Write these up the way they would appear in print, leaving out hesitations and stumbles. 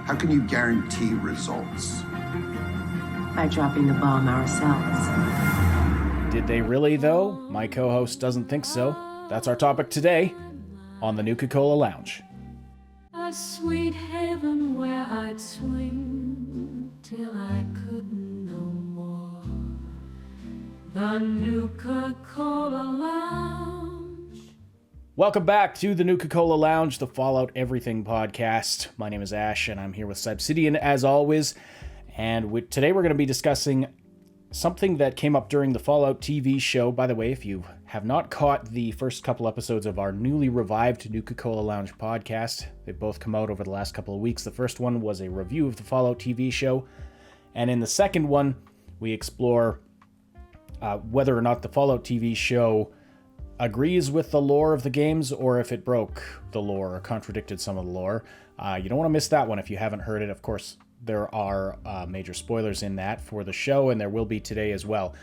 How can you guarantee results? By dropping the bomb ourselves. Did they really, though? My co-host doesn't think so. That's our topic today on the Nuka-Cola Lounge. A sweet haven where I'd swing till I couldn't no more. The Nuka-Cola Lounge. Welcome back to the Nuka-Cola Lounge, the Fallout Everything podcast. My name is Ash, and I'm here with Subsidian as always. And today we're going to be discussing something that came up during the Fallout TV show. By the way, if you have not caught the first couple episodes of our newly revived Nuka-Cola Lounge podcast, they've both come out over the last couple of weeks. The first one was a review of the Fallout TV show. And in the second one, we explore whether or not the Fallout TV show agrees with the lore of the games, or if it broke the lore or contradicted some of the lore. You don't want to miss that one if you haven't heard it. Of course, there are major spoilers in that for the show, and there will be today as well.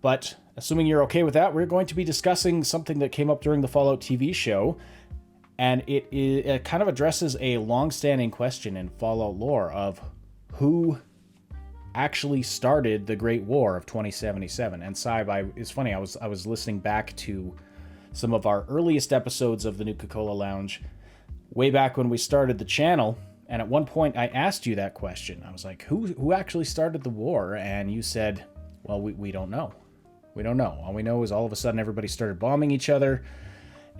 But assuming you're okay with that, we're going to be discussing something that came up during the Fallout TV show, and it kind of addresses a long-standing question in Fallout lore of who actually started the Great War of 2077. And it's funny, I was listening back to some of our earliest episodes of the Nuka-Cola Lounge way back when we started the channel, and at one point I asked you that question. I was like, who actually started the war? And you said, well, we don't know. We don't know. All we know is all of a sudden everybody started bombing each other.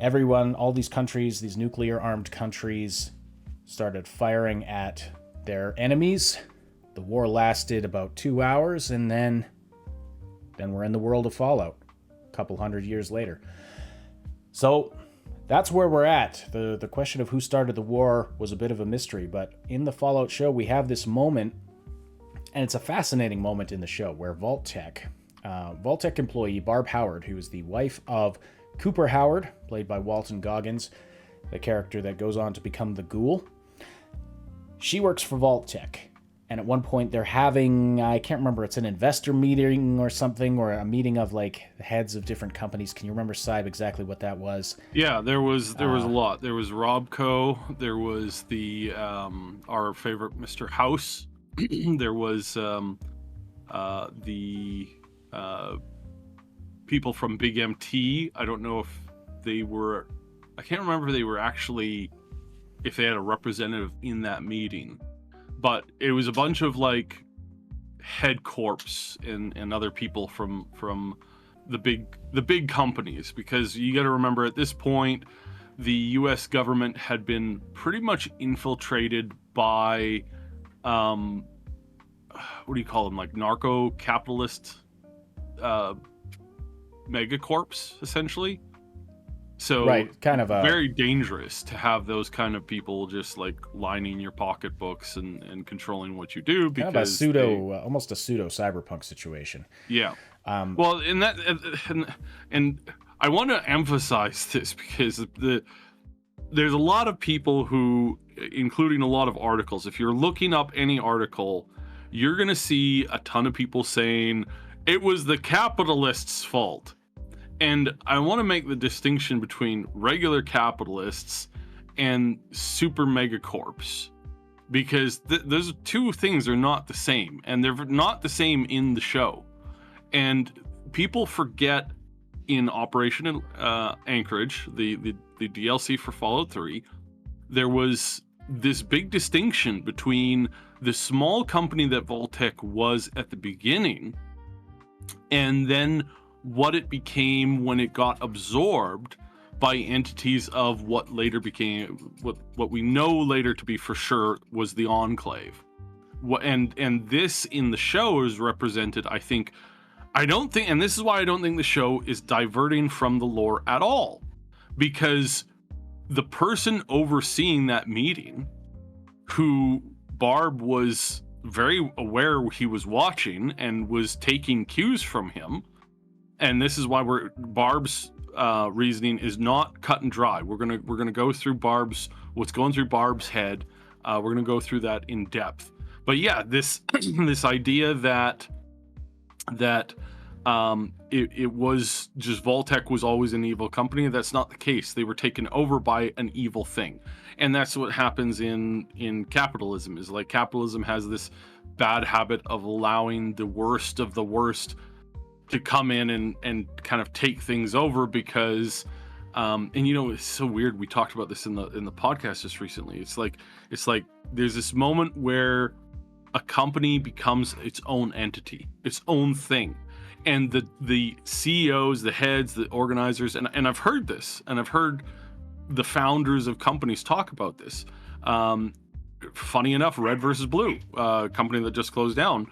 Everyone, all these countries, these nuclear-armed countries, started firing at their enemies. The war lasted about 2 hours, and then we're in the world of Fallout a couple hundred years later. So that's where we're at. The question of who started the war was a bit of a mystery, but in the Fallout show, we have this moment, and it's a fascinating moment in the show, where Vault-Tec employee Barb Howard, who is the wife of Cooper Howard, played by Walton Goggins, the character that goes on to become the Ghoul, she works for Vault-Tec. And at one point they're having, I can't remember, it's an investor meeting or something, or a meeting of like heads of different companies. Can you remember, Saib, exactly what that was? Yeah, there was a lot. There was Robco, there was the our favorite Mr. House, there was the people from Big MT. I don't know if they were, I can't remember if they were actually, if they had a representative in that meeting. But it was a bunch of like head corps and other people from the big companies, because you got to remember at this point the U.S. government had been pretty much infiltrated by what do you call them, like narco-capitalist megacorps essentially. So right, kind of very dangerous to have those kind of people just like lining your pocketbooks and controlling what you do, because kind of a almost a pseudo cyberpunk situation. Yeah. Well, in that, and I want to emphasize this because there's a lot of people who, including a lot of articles, if you're looking up any article, you're going to see a ton of people saying it was the capitalists' fault. And I want to make the distinction between regular capitalists and super megacorps, because those two things are not the same, and they're not the same in the show. And people forget in Operation Anchorage, the DLC for Fallout 3, there was this big distinction between the small company that Vault-Tec was at the beginning, and then what it became when it got absorbed by entities of what later became, what we know later to be for sure was the Enclave. And this in the show is represented, I don't think, and this is why I don't think the show is diverting from the lore at all, because the person overseeing that meeting, who Barb was very aware he was watching and was taking cues from him. And this is why Barb's reasoning is not cut and dry. We're gonna go through what's going through Barb's head. We're gonna go through that in depth. But yeah, this this idea that it was just Vault-Tec was always an evil company. That's not the case. They were taken over by an evil thing. And that's what happens in capitalism. Is like capitalism has this bad habit of allowing the worst of the worst to come in and kind of take things over, because and it's so weird, we talked about this in the podcast just recently. It's like there's this moment where a company becomes its own entity, its own thing, and the CEOs, the heads, the organizers, and I've heard this, and I've heard the founders of companies talk about this. Funny enough, Red versus Blue, company that just closed down,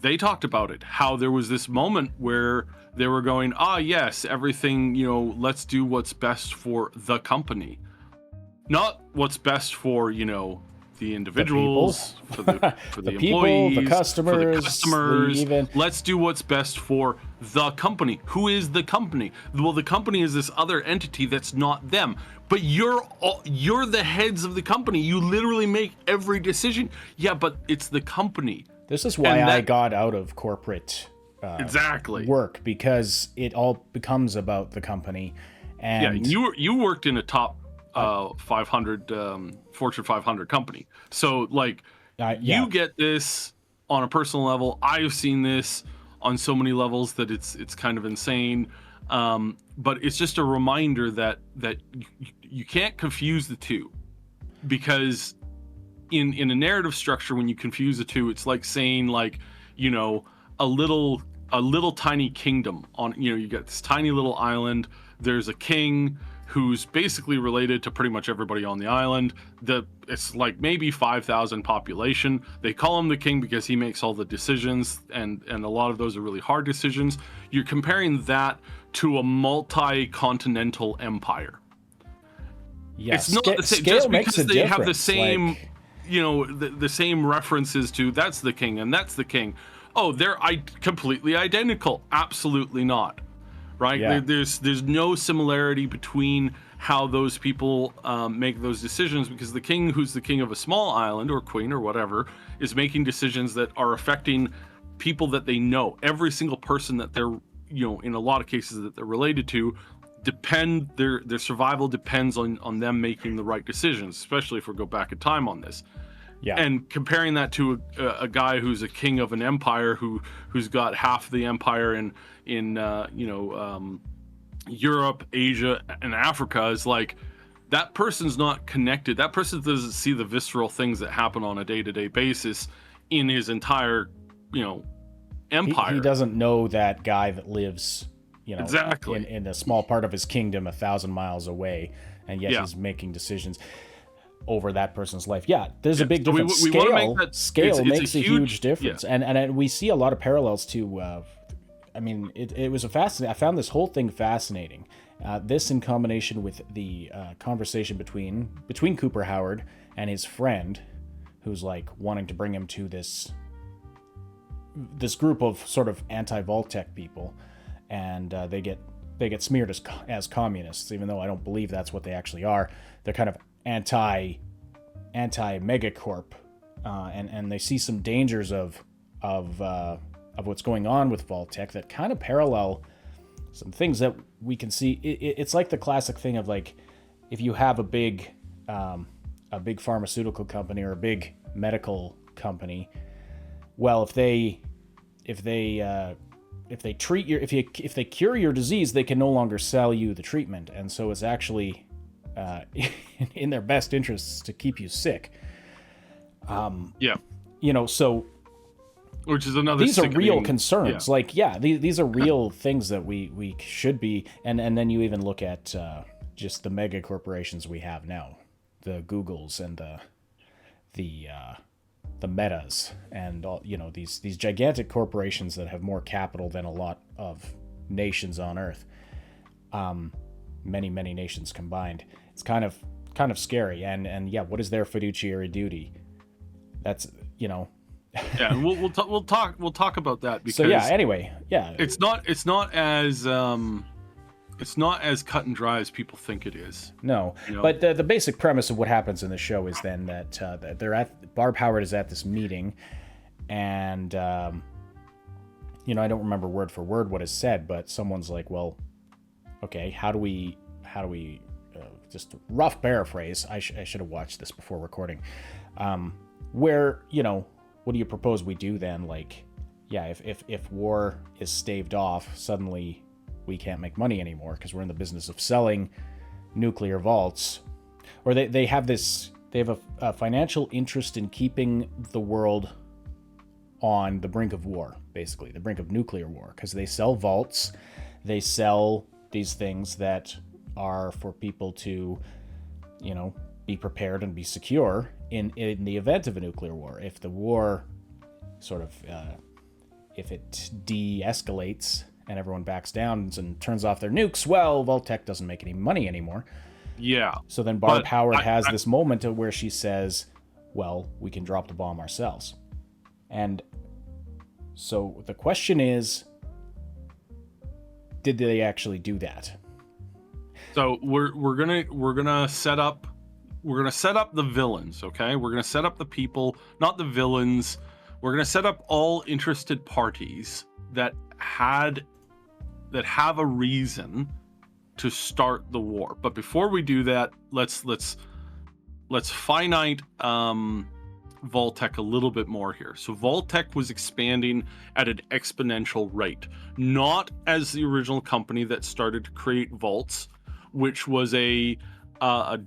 they talked about it, how there was this moment where they were going, yes, everything, let's do what's best for the company, not what's best for, the individuals, for the the people, employees, the customers, let's do what's best for the company. Who is the company? Well, the company is this other entity that's not them, but you're the heads of the company. You literally make every decision. Yeah, but it's the company. This is why I got out of corporate exactly work, because it all becomes about the company. And you worked in a top 500 Fortune 500 company, so you get this on a personal level. I've seen this on so many levels that it's kind of insane, but it's just a reminder that you can't confuse the two, because in a narrative structure, when you confuse the two, it's like saying a little tiny kingdom on, you got this tiny little island, there's a king who's basically related to pretty much everybody on the island. It's like maybe 5,000 population. They call him the king because he makes all the decisions, and a lot of those are really hard decisions. You're comparing that to a multi-continental empire. Yeah, it's not the same, just because they have the same, the same references to that's the king and that's the king. Oh, they're completely identical. Absolutely not. Right? Yeah. There's no similarity between how those people make those decisions, because the king, who's the king of a small island, or queen or whatever, is making decisions that are affecting people that they know. Every single person that they're, in a lot of cases that they're related to, their survival depends on them making the right decisions, especially if we go back in time on this. Yeah. And comparing that to a guy who's a king of an empire who's got half the empire in Europe, Asia, and Africa, is like, that person's not connected. That person doesn't see the visceral things that happen on a day-to-day basis in his entire, empire. He doesn't know that guy that lives, exactly in a small part of his kingdom 1,000 miles away, and yet he's making decisions over that person's life. Yeah, there's a big difference. Scale makes a huge difference, and we see a lot of parallels to. It was I found this whole thing fascinating. This, in combination with the conversation between Cooper Howard and his friend, who's like wanting to bring him to this group of sort of anti-Vault-Tec people, and they get smeared as communists, even though I don't believe that's what they actually are. They're kind of anti-megacorp, and they see some dangers of what's going on with Vault-Tec that kind of parallel some things that we can see. It's like the classic thing of, like, if you have a big pharmaceutical company or a big medical company, well, if they cure your disease, they can no longer sell you the treatment, and so it's actually in their best interests to keep you sick. So which is another. These are real concerns. These are real things that we should be. And then you even look at just the mega corporations we have now, the Googles and the Metas, and all, these gigantic corporations that have more capital than a lot of nations on Earth. Many nations combined. It's kind of scary. And what is their fiduciary duty? That's we'll talk about that, because it's not as cut and dry as people think it is. No, but the basic premise of what happens in the show is then that they're Barb Howard is at this meeting, and I don't remember word for word what is said, but someone's like, well, okay, how do we just a rough paraphrase. I should have watched this before recording. Where, what do you propose we do then? Like, yeah, if war is staved off, suddenly we can't make money anymore because we're in the business of selling nuclear vaults. Or they have a financial interest in keeping the world on the brink of war, basically, the brink of nuclear war, because they sell vaults, they sell these things that are for people to, be prepared and be secure in the event of a nuclear war. If the war sort of, if it de-escalates and everyone backs down and turns off their nukes, well, Vault-Tec doesn't make any money anymore. Yeah. So then Barb Howard has this moment where she says, well, we can drop the bomb ourselves. And so the question is, did they actually do that? So we're gonna set up the villains, okay? We're gonna set up the people, not the villains. We're gonna set up all interested parties that have a reason to start the war. But before we do that, let's finite Vault-Tec a little bit more here. So Vault-Tec was expanding at an exponential rate, not as the original company that started to create vaults, which was a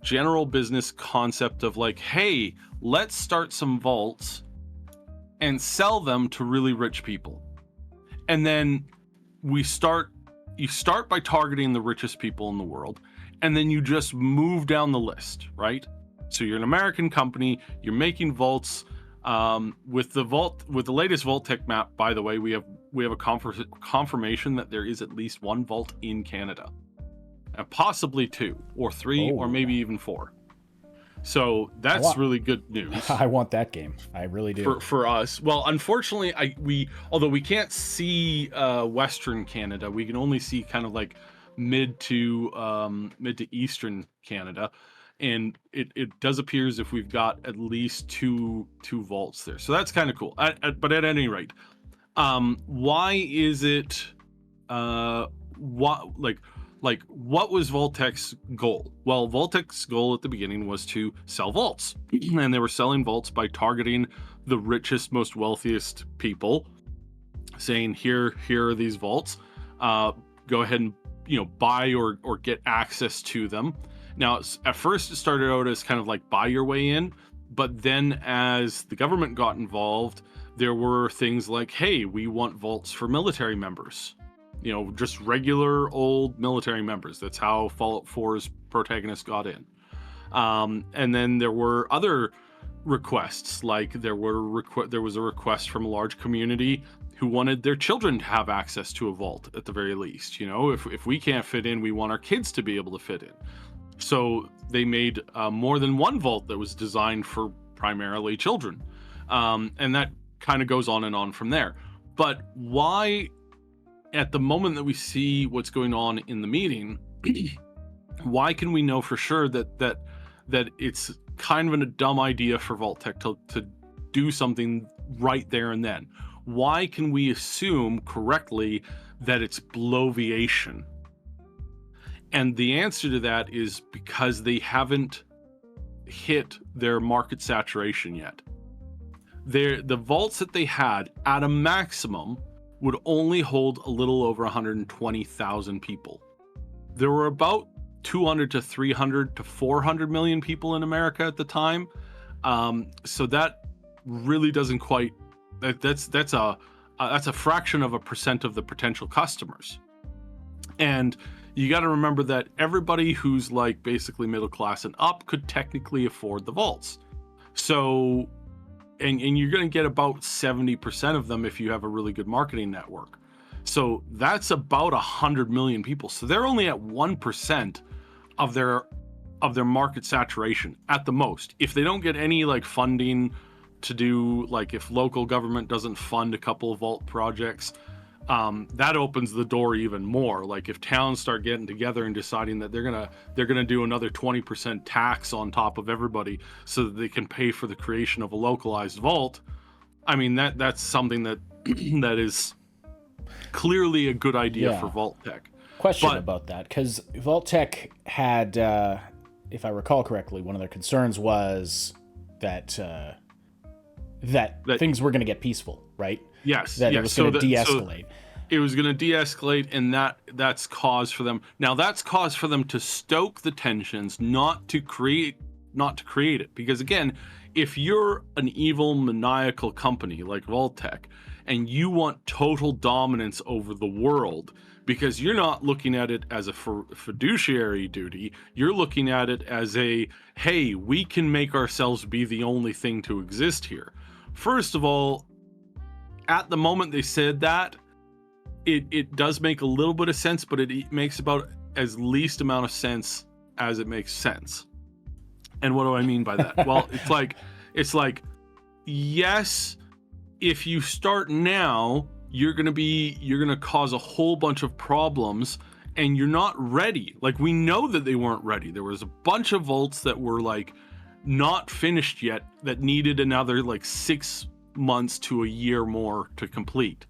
general business concept of like, hey, let's start some vaults and sell them to really rich people. And then you start by targeting the richest people in the world, and then you just move down the list, right? So you're an American company, you're making vaults. With the latest Vault-Tec map, by the way, we have a confirmation that there is at least one vault in Canada, and possibly 2 or 3 or maybe even 4. So that's really good news. I want that game. I really do. For us. Well, unfortunately, although we can't see Western Canada, we can only see kind of like mid to Eastern Canada. And it does appear as if we've got at least two vaults there. So that's kind of cool. But at any rate, why is it what was Vault-Tec's goal? Well, Vault-Tec's goal at the beginning was to sell vaults. And they were selling vaults by targeting the richest, most wealthiest people, saying, here are these vaults. Go ahead and buy or get access to them. Now, at first it started out as kind of like buy your way in, but then as the government got involved, there were things like, hey, we want vaults for military members. Just regular old military members. That's how Fallout 4's protagonist got in. And then there were other requests, like there was a request from a large community who wanted their children to have access to a vault at the very least. If we can't fit in, we want our kids to be able to fit in. So they made more than one vault that was designed for primarily children. And that kind of goes on and on from there. But why, at the moment that we see what's going on in the meeting, why can we know for sure that it's kind of a dumb idea for Vault-Tec to do something right there and then? Why can we assume correctly that it's bloviation? And the answer to that is because they haven't hit their market saturation yet. The vaults that they had at a maximum would only hold a little over 120,000 people. There were about 200 to 300 to 400 million people in America at the time. So that really doesn't quite, that's a fraction of a percent of the potential customers. And you got to remember that everybody who's like basically middle class and up could technically afford the vaults. So, and you're going to get about 70% of them if you have a really good marketing network. So that's about 100 million people. So they're only at 1% of their market saturation at the most. If they don't get any like funding to do, like if local government doesn't fund a couple of vault projects, that opens the door even more. Like if towns start getting together and deciding that they're gonna do another 20% tax on top of everybody so that they can pay for the creation of a localized vault, I mean that's something that that is clearly a good idea for Vault-Tec. Question about that, because Vault-Tec had if I recall correctly, one of their concerns was that that things were going to get peaceful, right? Yes. That it was going to de-escalate. It was going to de-escalate, and that's cause for them. Now that's cause for them to stoke the tensions, not to create it. Because again, if you're an evil, maniacal company like Vault-Tec, and you want total dominance over the world, because you're not looking at it as a fiduciary duty, you're looking at it as a, hey, we can make ourselves be the only thing to exist here. First of all, at the moment they said that, it does make a little bit of sense, but it makes about as least amount of sense as it makes sense. And what do I mean by that? Well, it's like, yes, if you start now, you're gonna cause a whole bunch of problems, and you're not ready. Like, we know that they weren't ready. There was a bunch of vaults that were like not finished yet that needed another like 6 months to a year more to complete.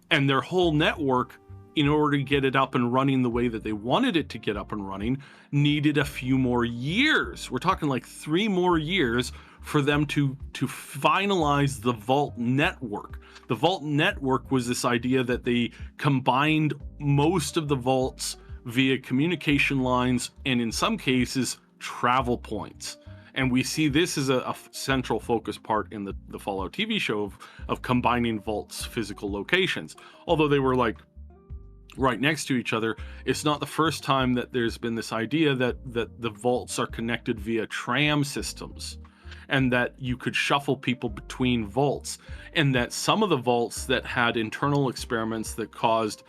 And their whole network, in order to get it up and running the way that they wanted it to get up and running, needed a few more years. We're talking like 3 more years for them to finalize the Vault network. The Vault network was this idea that they combined most of the vaults via communication lines, and in some cases, travel points. And we see this as a central focus part in the Fallout TV show of combining vaults' physical locations. Although they were like right next to each other, it's not the first time that there's been this idea that the vaults are connected via tram systems, and that you could shuffle people between vaults, and that some of the vaults that had internal experiments that caused,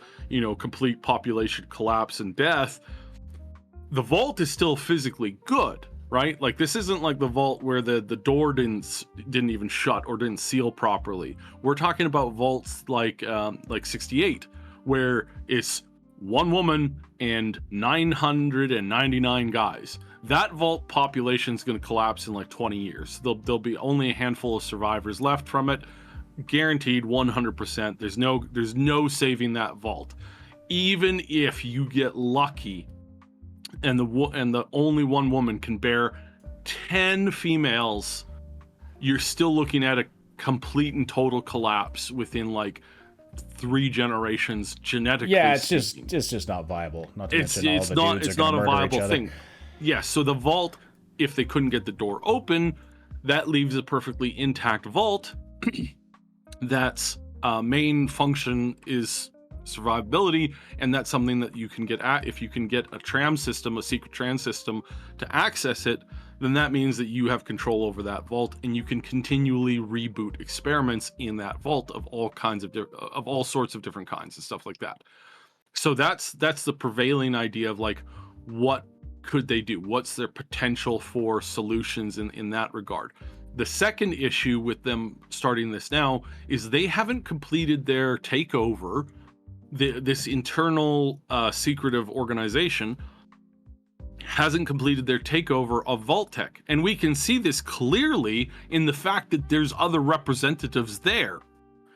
complete population collapse and death, the vault is still physically good, right? Like, this isn't like the vault where the door didn't even shut or didn't seal properly. We're talking about vaults like 68, where it's one woman and 999 guys. That vault population is going to collapse in like 20 years. There'll be only a handful of survivors left from it, guaranteed 100%. There's no saving that vault. Even if you get lucky, and the only one woman can bear 10 females, you're still looking at a complete and total collapse within like 3 generations genetically. Yeah, it's just not viable. Not to mention all the dudes it's are not a viable each other. thing. Yes, so the vault, if they couldn't get the door open, that leaves a perfectly intact vault that's main function is survivability, and that's something that you can get at. If you can get a tram system, a secret tram system, to access it, then that means that you have control over that vault, and you can continually reboot experiments in that vault of all kinds of all sorts of different kinds and stuff like that. So that's the prevailing idea of like, what could they do? What's their potential for solutions in that regard? The second issue with them starting this now is they haven't completed their takeover. This internal secretive organization hasn't completed their takeover of Vault-Tec. And we can see this clearly in the fact that there's other representatives there.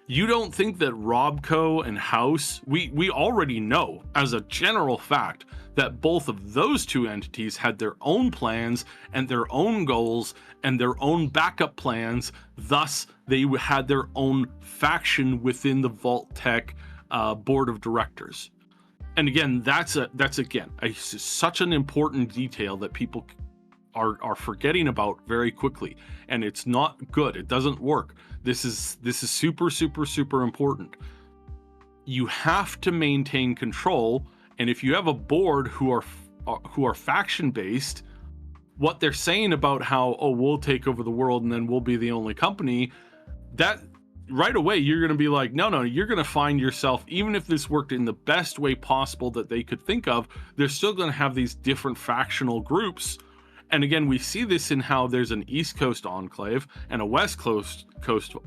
You don't think that Robco and House, we already know as a general fact that both of those two entities had their own plans and their own goals and their own backup plans. Thus, they had their own faction within the Vault-Tec board of directors. And again, that's such an important detail that people are forgetting about very quickly, and it's not good. It doesn't work. This is super, super, super important. You have to maintain control, and if you have a board who are faction based, what they're saying about how, we'll take over the world and then we'll be the only company, that right away you're going to be like, no, you're going to find yourself, even if this worked in the best way possible that they could think of, they're still going to have these different factional groups. And again, we see this in how there's an East Coast enclave and a West Coast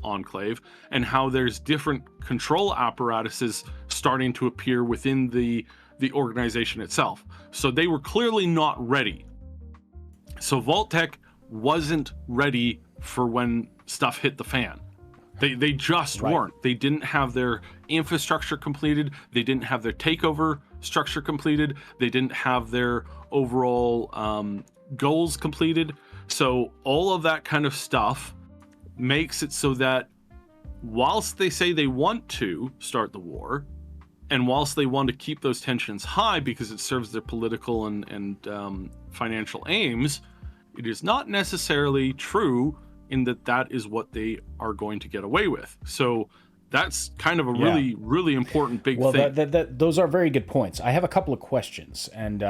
enclave, and how there's different control apparatuses starting to appear within the organization itself. So they were clearly not ready. So Vault-Tec wasn't ready for when stuff hit the fan. They just weren't. They didn't have their infrastructure completed. They didn't have their takeover structure completed. They didn't have their overall goals completed. So all of that kind of stuff makes it so that whilst they say they want to start the war, and whilst they want to keep those tensions high because it serves their political and financial aims, it is not necessarily true in that is what they are going to get away with. So that's kind of a really, really important big thing. Those are very good points. I have a couple of questions, and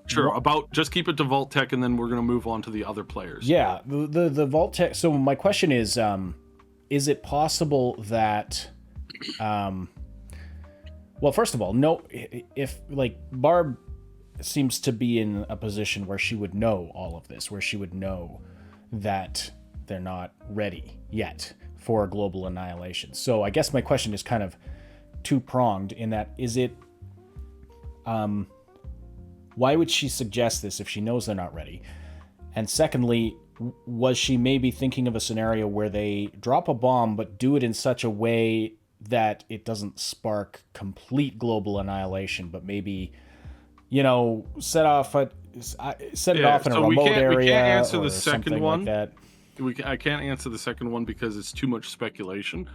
sure. Just keep it to Vault-Tec, and then we're going to move on to the other players. Yeah, the Vault-Tec. So my question is it possible that, well, first of all, no, if like Barb seems to be in a position where she would know all of this, where she would know that they're not ready yet for a global annihilation. So I guess my question is kind of two-pronged in that, is it, why would she suggest this if she knows they're not ready? And secondly, was she maybe thinking of a scenario where they drop a bomb but do it in such a way that it doesn't spark complete global annihilation, but maybe, set it off in a remote area? We can't answer the something second one. Like that. I can't answer the second one because it's too much speculation.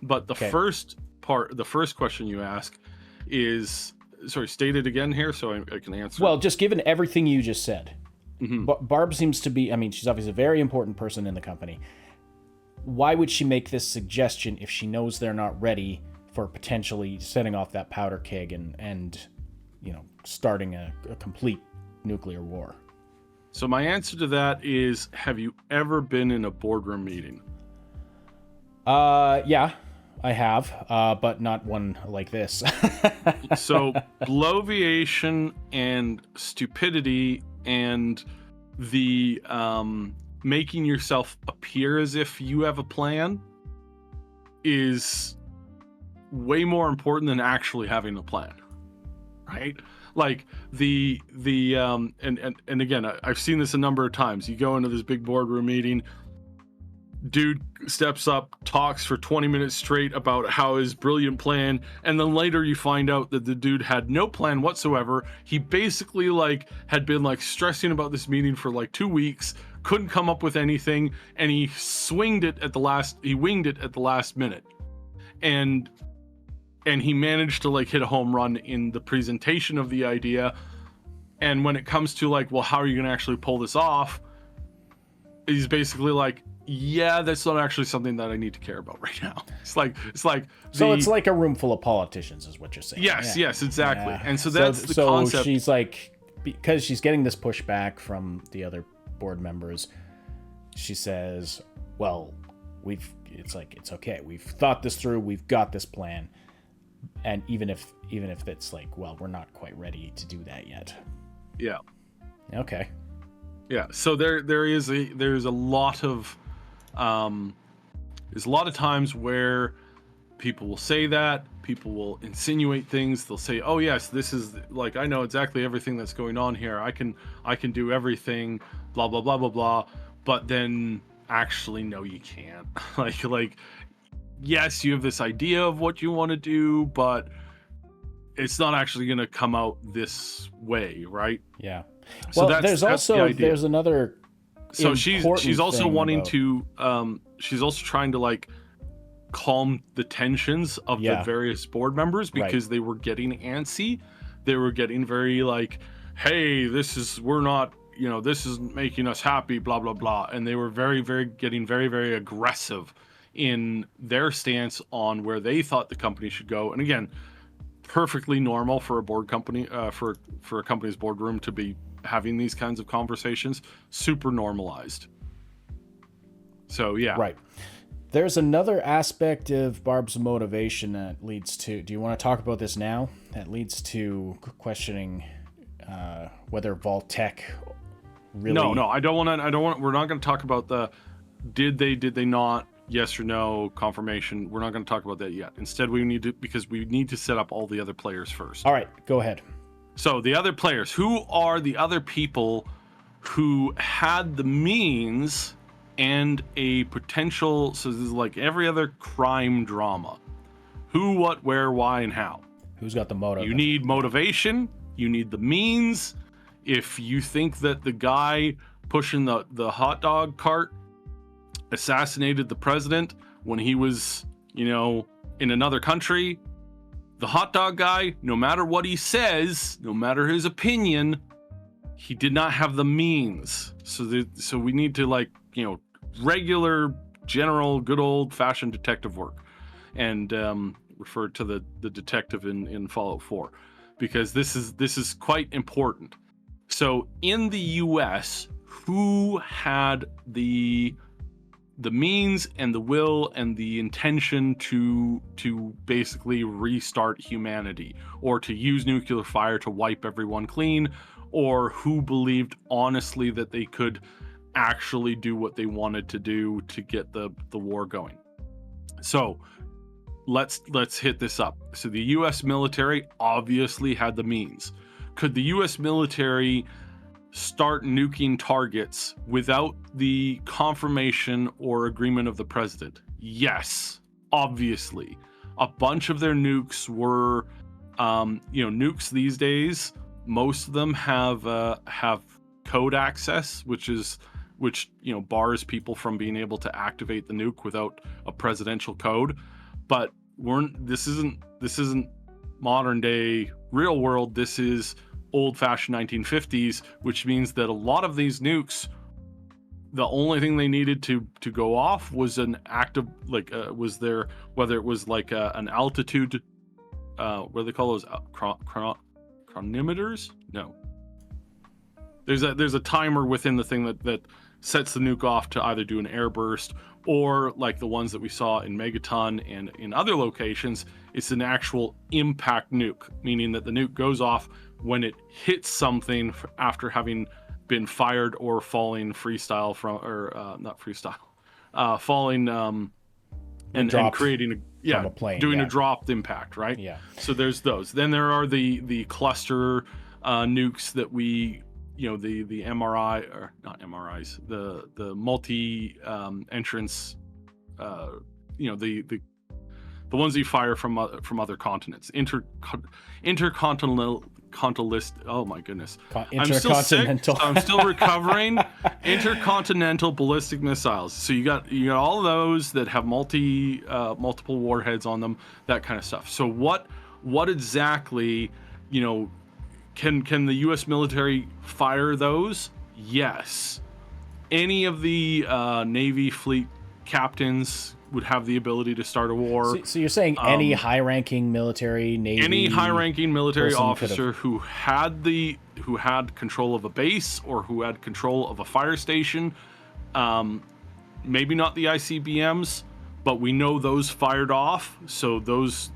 But the first question you ask is, sorry, state it again here so I can answer. Well, just given everything you just said, mm-hmm. Barb seems to be, she's obviously a very important person in the company. Why would she make this suggestion if she knows they're not ready for potentially setting off that powder keg and starting a complete nuclear war? So my answer to that is, have you ever been in a boardroom meeting? Yeah, I have, but not one like this. So bloviation and stupidity and the making yourself appear as if you have a plan is way more important than actually having a plan, right? Like and again, I've seen this a number of times. You go into this big boardroom meeting, dude steps up, talks for 20 minutes straight about how his brilliant plan, and then later you find out that the dude had no plan whatsoever. He basically had been stressing about this meeting for 2 weeks, couldn't come up with anything, and he winged it at the last minute. And he managed to hit a home run in the presentation of the idea. And when it comes to well, how are you going to actually pull this off? He's basically yeah, that's not actually something that I need to care about right now. So it's like a room full of politicians is what you're saying. Yes, exactly. Yeah. And so that's the concept. So she's because she's getting this pushback from the other board members, she says, well, it's okay. We've thought this through. We've got this plan. And even if it's well, we're not quite ready to do that yet. Yeah. Okay. Yeah. So there's a lot of times where people will say that, people will insinuate things. They'll say, oh yes, this is I know exactly everything that's going on here. I can do everything, blah blah blah blah blah. But then actually, no, you can't. Yes, you have this idea of what you want to do, but it's not actually going to come out this way, right? Yeah. So well, there's another. So she's also wanting to. She's also trying to calm the tensions of the various board members because they were getting antsy. They were getting very hey, this isn't making us happy, blah blah blah, and they were getting very very aggressive in their stance on where they thought the company should go. And again, perfectly normal for a board company, for a company's boardroom to be having these kinds of conversations. Super normalized. So yeah. Right. There's another aspect of Barb's motivation that leads to, do you want to talk about this now? That leads to questioning whether Vault-Tec really... No, I don't want, we're not going to talk about the did they not, yes or no, confirmation. We're not going to talk about that yet. Instead, we need to set up all the other players first. All right, go ahead. So the other players, who are the other people who had the means and a potential, so this is like every other crime drama. Who, what, where, why, and how. Who's got the motive? You need motivation, you need the means, If you think that the guy pushing the hot dog cart assassinated the president when he was, in another country, the hot dog guy, no matter what he says, no matter his opinion, he did not have the means. So we need to regular, general, good old fashioned detective work, and refer to the detective in Fallout 4, because this is quite important. So in the US, who had the means and the will and the intention to basically restart humanity, or to use nuclear fire to wipe everyone clean, or who believed honestly that they could actually do what they wanted to do to get the war going? So let's hit this up. So the US military obviously had the means. Could the US military start nuking targets without the confirmation or agreement of the president? Yes, obviously. A bunch of their nukes were, nukes these days, most of them have code access, which bars people from being able to activate the nuke without a presidential code. But this isn't modern day real world. This is old-fashioned 1950s, which means that a lot of these nukes, the only thing they needed to go off was an active, whether it was an altitude, what do they call those, chronometers? No, there's a timer within the thing that sets the nuke off to either do an airburst, or like the ones that we saw in Megaton and in other locations, it's an actual impact nuke, meaning that the nuke goes off when it hits something after having been fired or falling freestyle from, or not freestyle, falling and creating a plane, doing a dropped impact, right? Yeah. So there's those. Then there are the cluster nukes that we, the MRI, or not MRIs, the multi entrance, the ones you fire from other continents, intercontinental. Oh my goodness! I'm still sick. I'm still recovering. Intercontinental ballistic missiles. So you got all of those that have multiple warheads on them, that kind of stuff. So what exactly, can the U.S. military fire those? Yes. Any of the Navy fleet captains would have the ability to start a war. So you're saying any high-ranking military, Navy, any high-ranking military officer who had control of a base, or who had control of a fire station, maybe not the ICBMs, but we know those fired off. So those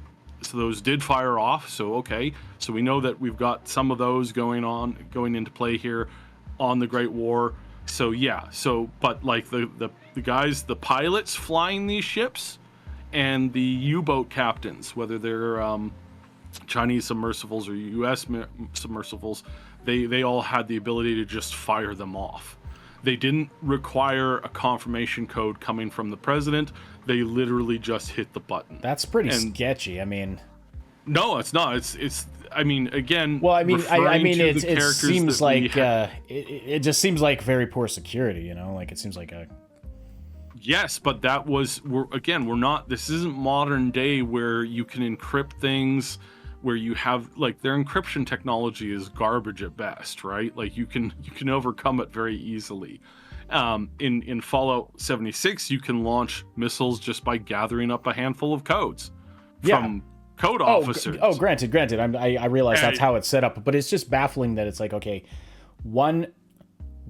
did fire off. So okay, so we know that we've got some of those going into play here on the Great War. So yeah, but like the guys, the pilots flying these ships, and the U-boat captains, whether they're Chinese submersibles or U.S. submersibles, they all had the ability to just fire them off. They didn't require a confirmation code coming from the president. They literally just hit the button. That's pretty sketchy. I mean, no, it's not. It's. I mean, again. Well, I mean, it seems like it just seems like very poor security. Like it seems like a. Yes, but we're not. This isn't modern day where you can encrypt things, where you have their encryption technology is garbage at best, right? Like you can overcome it very easily. In Fallout 76, you can launch missiles just by gathering up a handful of codes from code officers. Granted. I realize that's how it's set up, but it's just baffling that it's like, okay, one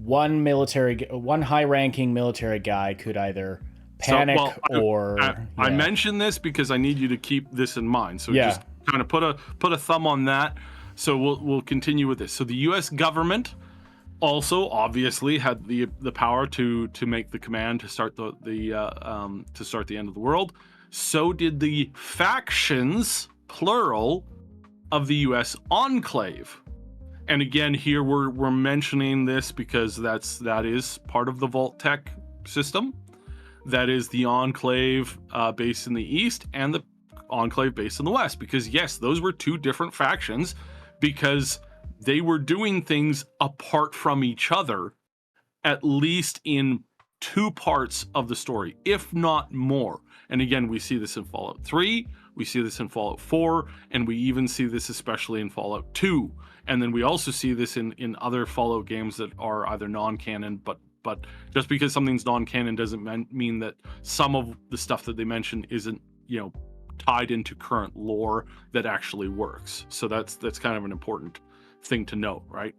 high-ranking military guy could either panic or. I mention this because I need you to keep this in mind. So just kind of put a thumb on that. So we'll continue with this. So the U.S. government also obviously had the power to make the command to start the end of the world. So did the factions, plural, of the U.S. enclave. And again, here we're mentioning this because that is part of the Vault-Tec system. That is the enclave based in the east and the enclave based in the west. Because yes, those were two different factions, because they were doing things apart from each other, at least in 2 parts of the story, if not more. And again, we see this in Fallout 3, we see this in Fallout 4, and we even see this especially in Fallout 2. And then we also see this in other Fallout games that are either non-canon, but just because something's non-canon doesn't mean that some of the stuff that they mention isn't, tied into current lore that actually works. So that's kind of an important thing to note, right?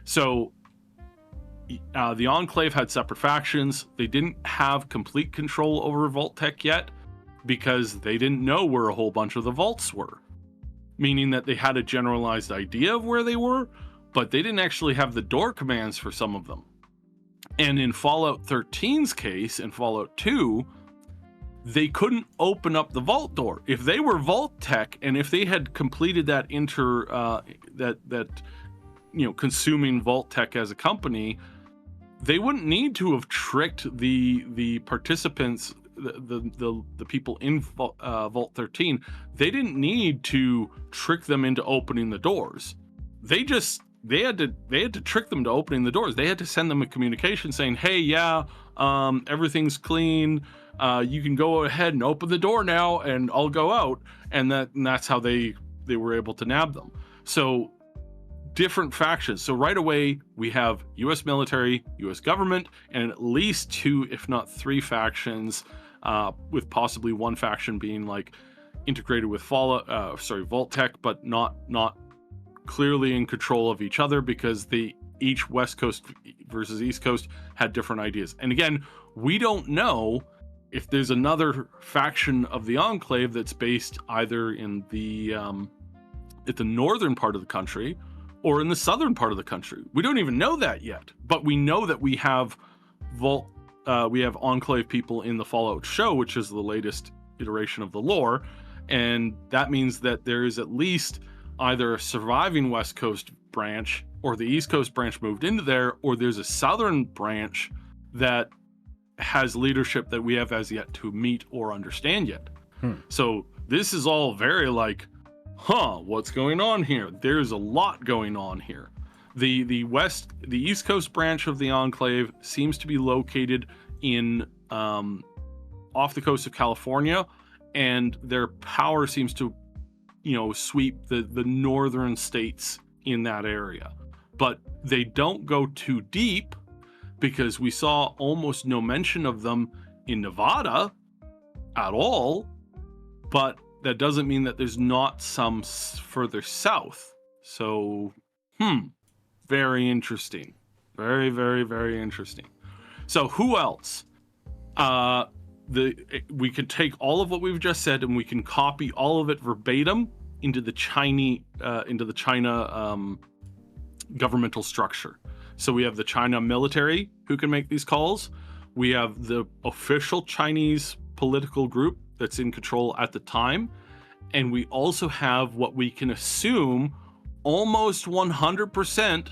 So the Enclave had separate factions. They didn't have complete control over Vault-Tec yet because they didn't know where a whole bunch of the vaults were, meaning that they had a generalized idea of where they were, but they didn't actually have the door commands for some of them. And in Fallout 13's case, in Fallout 2, they couldn't open up the vault door. If they were Vault-Tec, and if they had completed that consuming Vault-Tec as a company, they wouldn't need to have tricked the participants, the people in Vault 13. They didn't need to trick them into opening the doors. They had to trick them to opening the doors. They had to send them a communication saying, "Hey, everything's clean. You can go ahead and open the door now, and I'll go out." And that's how they were able to nab them. So different factions. So right away we have U.S. military, U.S. government, and at least 2, if not 3 factions, with possibly one faction being like integrated with Vault-Tec, but not clearly in control of each other because each West Coast versus East Coast had different ideas. And again, we don't know if there's another faction of the Enclave that's based either in at the northern part of the country or in the southern part of the country. We don't even know that yet, but we know that we have Enclave people in the Fallout show, which is the latest iteration of the lore, and that means that there is at least either a surviving West Coast branch or the East Coast branch moved into there, or there's a southern branch that has leadership that we have as yet to meet or understand yet. So this is all very what's going on here? There's a lot going on here. The East Coast branch of the Enclave seems to be located in off the coast of California, and their power seems to sweep the northern states in that area. But they don't go too deep because we saw almost no mention of them in Nevada at all, but that doesn't mean that there's not some further south. So, very interesting. Very, very, very interesting. So who else? We could take all of what we've just said and we can copy all of it verbatim into the China governmental structure. So we have the China military who can make these calls. We have the official Chinese political group that's in control at the time. And we also have what we can assume almost 100%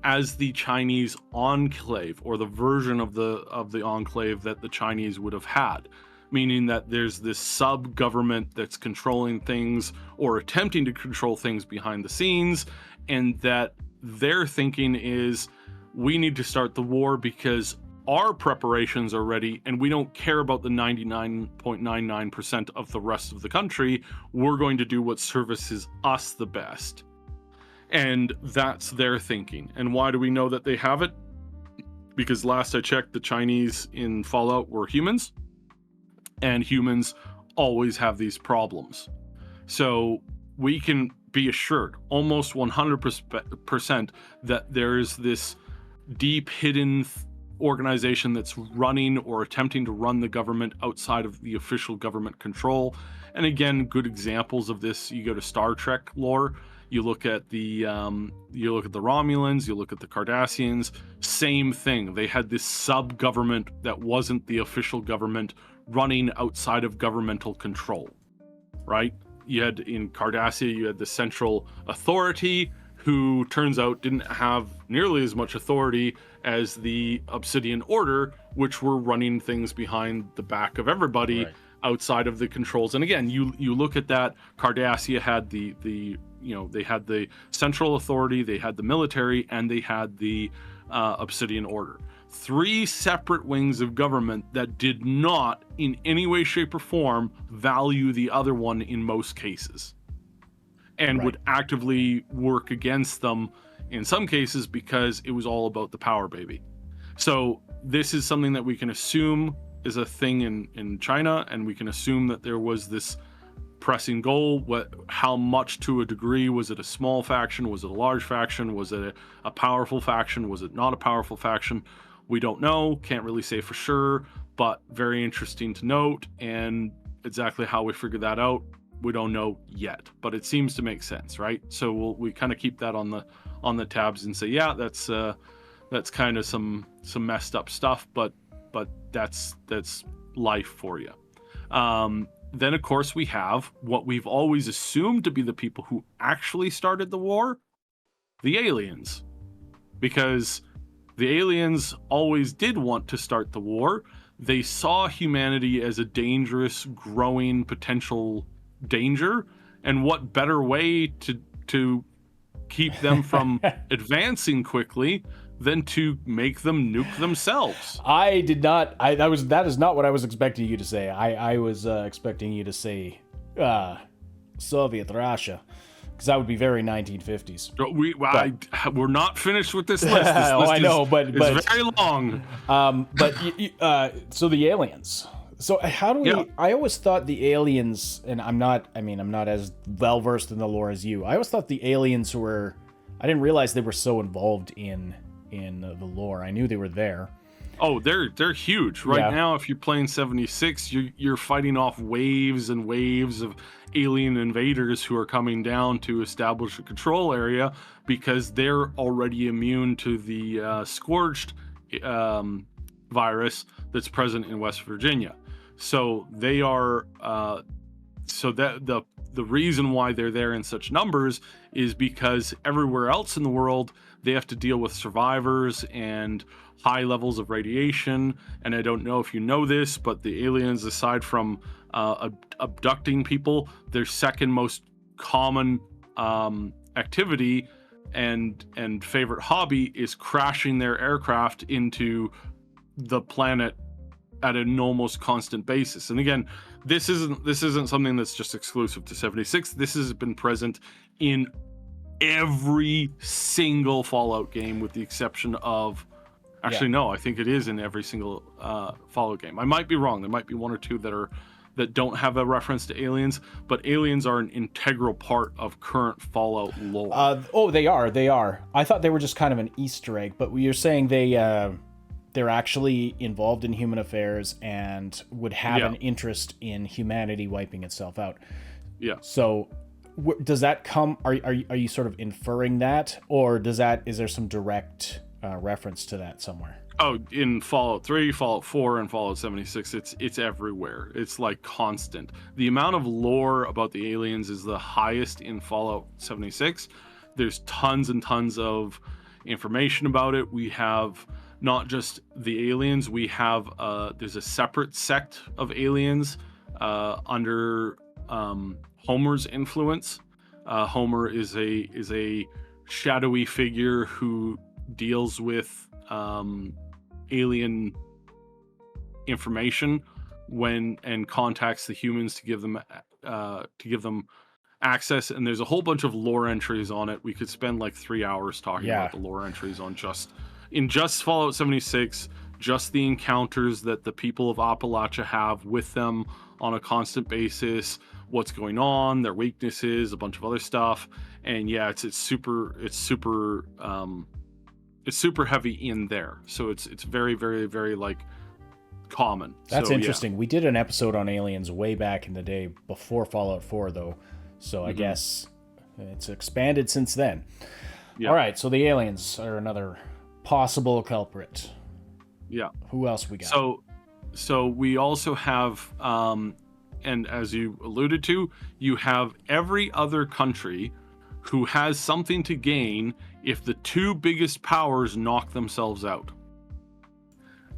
as the Chinese enclave, or the version of the enclave that the Chinese would have had, meaning that there's this sub-government that's controlling things or attempting to control things behind the scenes, and that their thinking is, we need to start the war because our preparations are ready and we don't care about the 99.99% of the rest of the country. We're going to do what services us the best. And that's their thinking. And why do we know that they have it? Because last I checked, the Chinese in Fallout were humans, and humans always have these problems. So we can be assured almost 100% that there is this deep hidden organization that's running or attempting to run the government outside of the official government control. And again, good examples of this, you go to Star Trek lore, you look at the Romulans, you look at the Cardassians, same thing. They had this sub-government that wasn't the official government running outside of governmental control, right? You had in Cardassia, you had the central authority, who turns out didn't have nearly as much authority as the Obsidian Order, which were running things behind the back of everybody, outside of the controls. And again, you look at that, Cardassia had the they had the central authority, they had the military, and they had the Obsidian Order. 3 separate wings of government that did not in any way, shape, or form value the other one in most cases, and would actively work against them in some cases because it was all about the power baby. So this is something that we can assume is a thing in China, and we can assume that there was this pressing goal. How much to a degree? Was it a small faction? Was it a large faction? Was it a powerful faction? Was it not a powerful faction? We don't know, can't really say for sure, but very interesting to note. And exactly how we figure that out, we don't know yet, but it seems to make sense, right? So we kind of keep that on the tabs and say, yeah, that's kind of some messed up stuff, but that's life for you. Then of course we have what we've always assumed to be the people who actually started the war, the aliens, because the aliens always did want to start the war. They saw humanity as a dangerous, growing potential danger, and what better way to keep them from advancing quickly than to make them nuke themselves. That is not what I was expecting you to say. I was expecting you to say Soviet Russia, because that would be very 1950s. We're not finished with this list. This list I know, but it's very long. So the aliens. So how do we? Yeah. I always thought the aliens, and I'm not as well versed in the lore as you. I always thought the aliens were. I didn't realize they were so involved in the lore. I knew they were there. Oh, they're huge right now. If you're playing 76, you're fighting off waves and waves of alien invaders who are coming down to establish a control area because they're already immune to the scourged virus that's present in West Virginia. So they are. So that the reason why they're there in such numbers is because everywhere else in the world they have to deal with survivors and high levels of radiation. And I don't know if you know this, but the aliens, aside from abducting people, their second most common activity and favorite hobby is crashing their aircraft into the planet at an almost constant basis. And again, this isn't something that's just exclusive to 76. This has been present in every single Fallout game, with the exception of no, I think it is in every single Fallout game. I might be wrong. There might be one or two that don't have a reference to aliens, but aliens are an integral part of current Fallout lore. They are. I thought they were just kind of an Easter egg, but you're saying they're actually involved in human affairs and would have an interest in humanity wiping itself out. Yeah. So does that come? Are you sort of inferring that, or is there some direct reference to that somewhere? Oh, in Fallout 3, Fallout 4, and Fallout 76, it's everywhere. It's like constant. The amount of lore about the aliens is the highest in Fallout 76. There's tons and tons of information about it. We have not just the aliens. We have there's a separate sect of aliens under Homer's influence. Homer is a shadowy figure who deals with alien information and contacts the humans to give them access. And there's a whole bunch of lore entries on it. We could spend like 3 hours talking about the lore entries on just Fallout 76, just the encounters that the people of Appalachia have with them on a constant basis, what's going on, their weaknesses, a bunch of other stuff. And it's super heavy in there. So it's very, very, very like common. That's interesting. We did an episode on aliens way back in the day before Fallout 4 though. So I guess it's expanded since then. Yeah. All right. So the aliens are another possible culprit. Yeah. Who else we got? So we also have, and as you alluded to, you have every other country who has something to gain if the two biggest powers knock themselves out.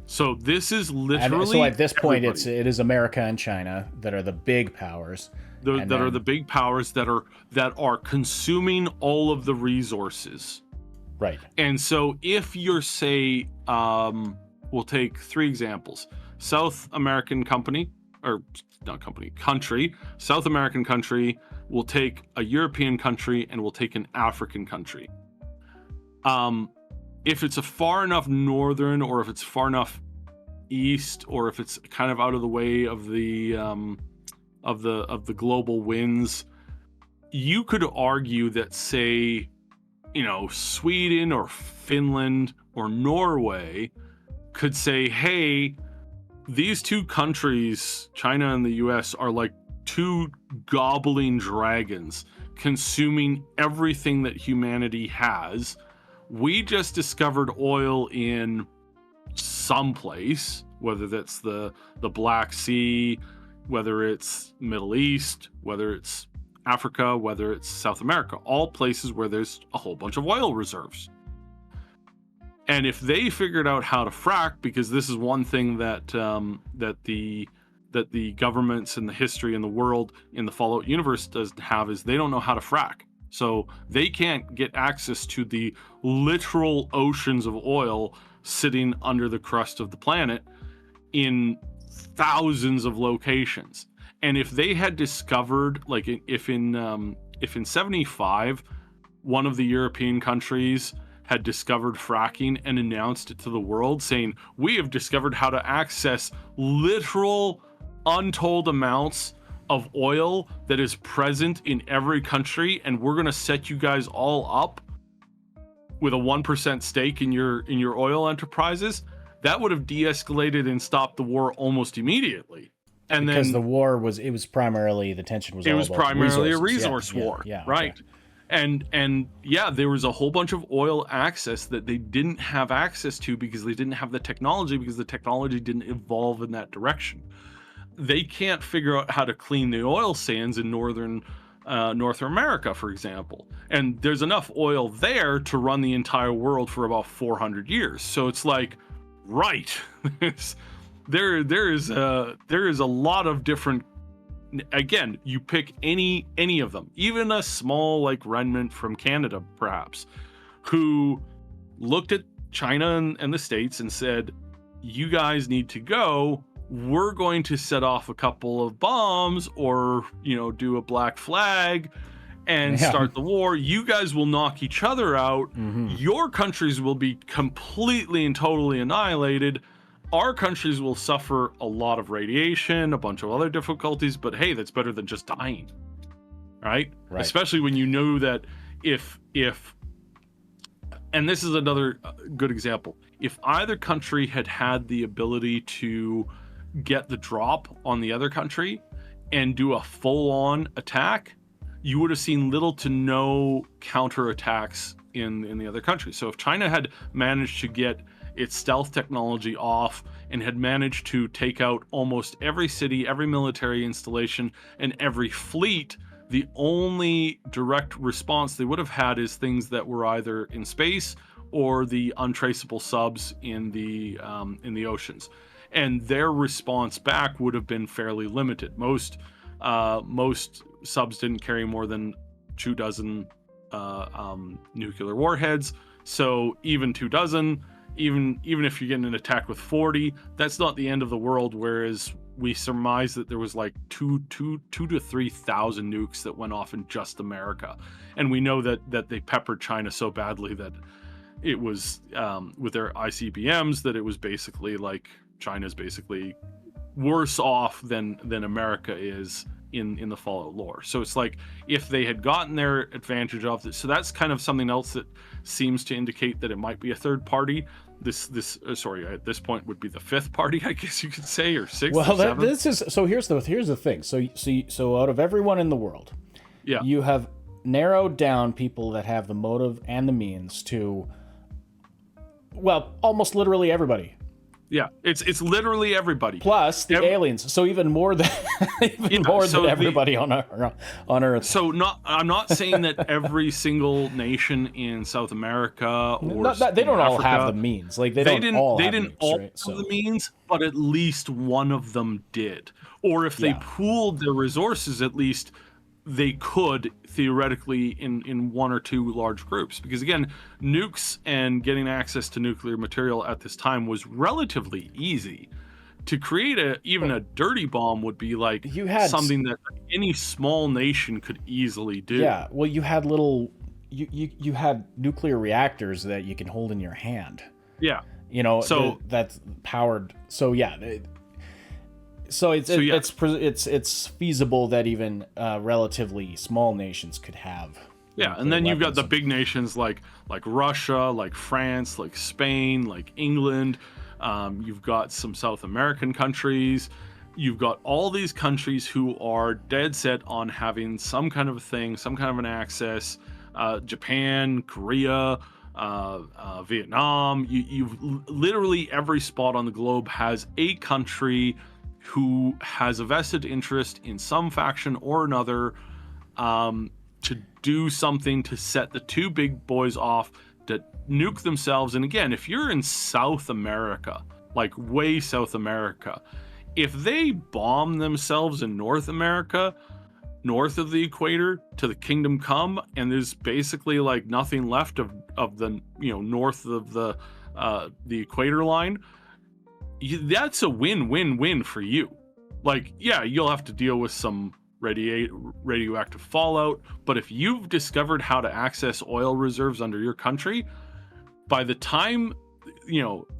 So this is And literally so at this point, everybody. it is America and China that are the big powers. That are the big powers that are consuming all of the resources. Right. And so if you're, say, we'll take 3 examples. South American country, South American country, we'll take a European country, and we'll take an African country. If it's a far enough northern, or if it's far enough east, or if it's kind of out of the way of the global winds, you could argue that, say, Sweden or Finland or Norway could say, hey, these 2 countries, China and the US, are like 2 gobbling dragons consuming everything that humanity has. We just discovered oil in some place, whether that's the Black Sea, whether it's Middle East, whether it's Africa, whether it's South America, all places where there's a whole bunch of oil reserves. And if they figured out how to frack, because this is one thing that the governments and the history in the world in the Fallout universe doesn't have, is they don't know how to frack. So they can't get access to the literal oceans of oil sitting under the crust of the planet in thousands of locations. And if they had discovered, like, if in 75, one of the European countries had discovered fracking and announced it to the world, saying, we have discovered how to access literal untold amounts of oil that is present in every country, and we're going to set you guys all up with a 1% stake in your oil enterprises, that would have de-escalated and stopped the war almost immediately. And because then the war was, it was primarily, the tension was all about primarily a resources. resource war, yeah, right? Okay. And yeah, there was a whole bunch of oil access that they didn't have access to because they didn't have the technology, because the technology didn't evolve in that direction. They can't figure out how to clean the oil sands in northern North America, for example. And there's enough oil there to run the entire world for about 400 years. So it's like, right, there is a lot of different. Again, you pick any of them, even a small, like, remnant from Canada, perhaps, who looked at China and the States and said, you guys need to go. We're going to set off a couple of bombs, or, do a black flag and start the war. You guys will knock each other out. Mm-hmm. Your countries will be completely and totally annihilated. Our countries will suffer a lot of radiation, a bunch of other difficulties, but hey, that's better than just dying, right? Especially when you know that if, and this is another good example, if either country had the ability to get the drop on the other country and do a full-on attack, you would have seen little to no counterattacks in the other country. So if China had managed to get its stealth technology off and had managed to take out almost every city, every military installation, and every fleet, the only direct response they would have had is things that were either in space or the untraceable subs in the oceans. And their response back would have been fairly limited. Most subs didn't carry more than 24 nuclear warheads. So even 24, even if you're getting attacked with 40, that's not the end of the world. Whereas we surmise that there was like 2,000 to 3,000 nukes that went off in just America, and we know that they peppered China so badly that it was with their ICBMs that it was basically like China's basically worse off than America is in the Fallout lore. So it's like, if they had gotten their advantage of this, so that's kind of something else that seems to indicate that it might be a third party. This at this point would be the fifth party, I guess you could say, or sixth. Well, or seventh. this is so. Here's the thing. So out of everyone in the world, yeah, you have narrowed down people that have the motive and the means to, well, almost literally everybody Yeah, it's literally everybody. Plus the aliens, so even more than than everybody on Earth. So I'm not saying that every single nation in South America or they don't all Africa, have the means. Like they didn't all have the means, but at least one of them did. Or if they pooled their resources, at least they could theoretically in one or two large groups, because again, nukes and getting access to nuclear material at this time was relatively easy. To create even a dirty bomb would be like something that any small nation could easily do. Yeah, well, you had you had nuclear reactors that you can hold in your hand. Yeah, so that's powered. So it's feasible that even relatively small nations could have. Yeah, and then you've got the big nations like Russia, like France, like Spain, like England. You've got some South American countries. You've got all these countries who are dead set on having some kind of a thing, some kind of an access. Japan, Korea, Vietnam. You've literally every spot on the globe has a country who has a vested interest in some faction or another to do something to set the two big boys off, to nuke themselves. And again, if you're in South America, like way South America, if they bomb themselves in North America, north of the equator to the kingdom come, and there's basically like nothing left of the north of the equator line, that's a win-win-win for you. Like, yeah, you'll have to deal with some radioactive fallout, but if you've discovered how to access oil reserves under your country, by the time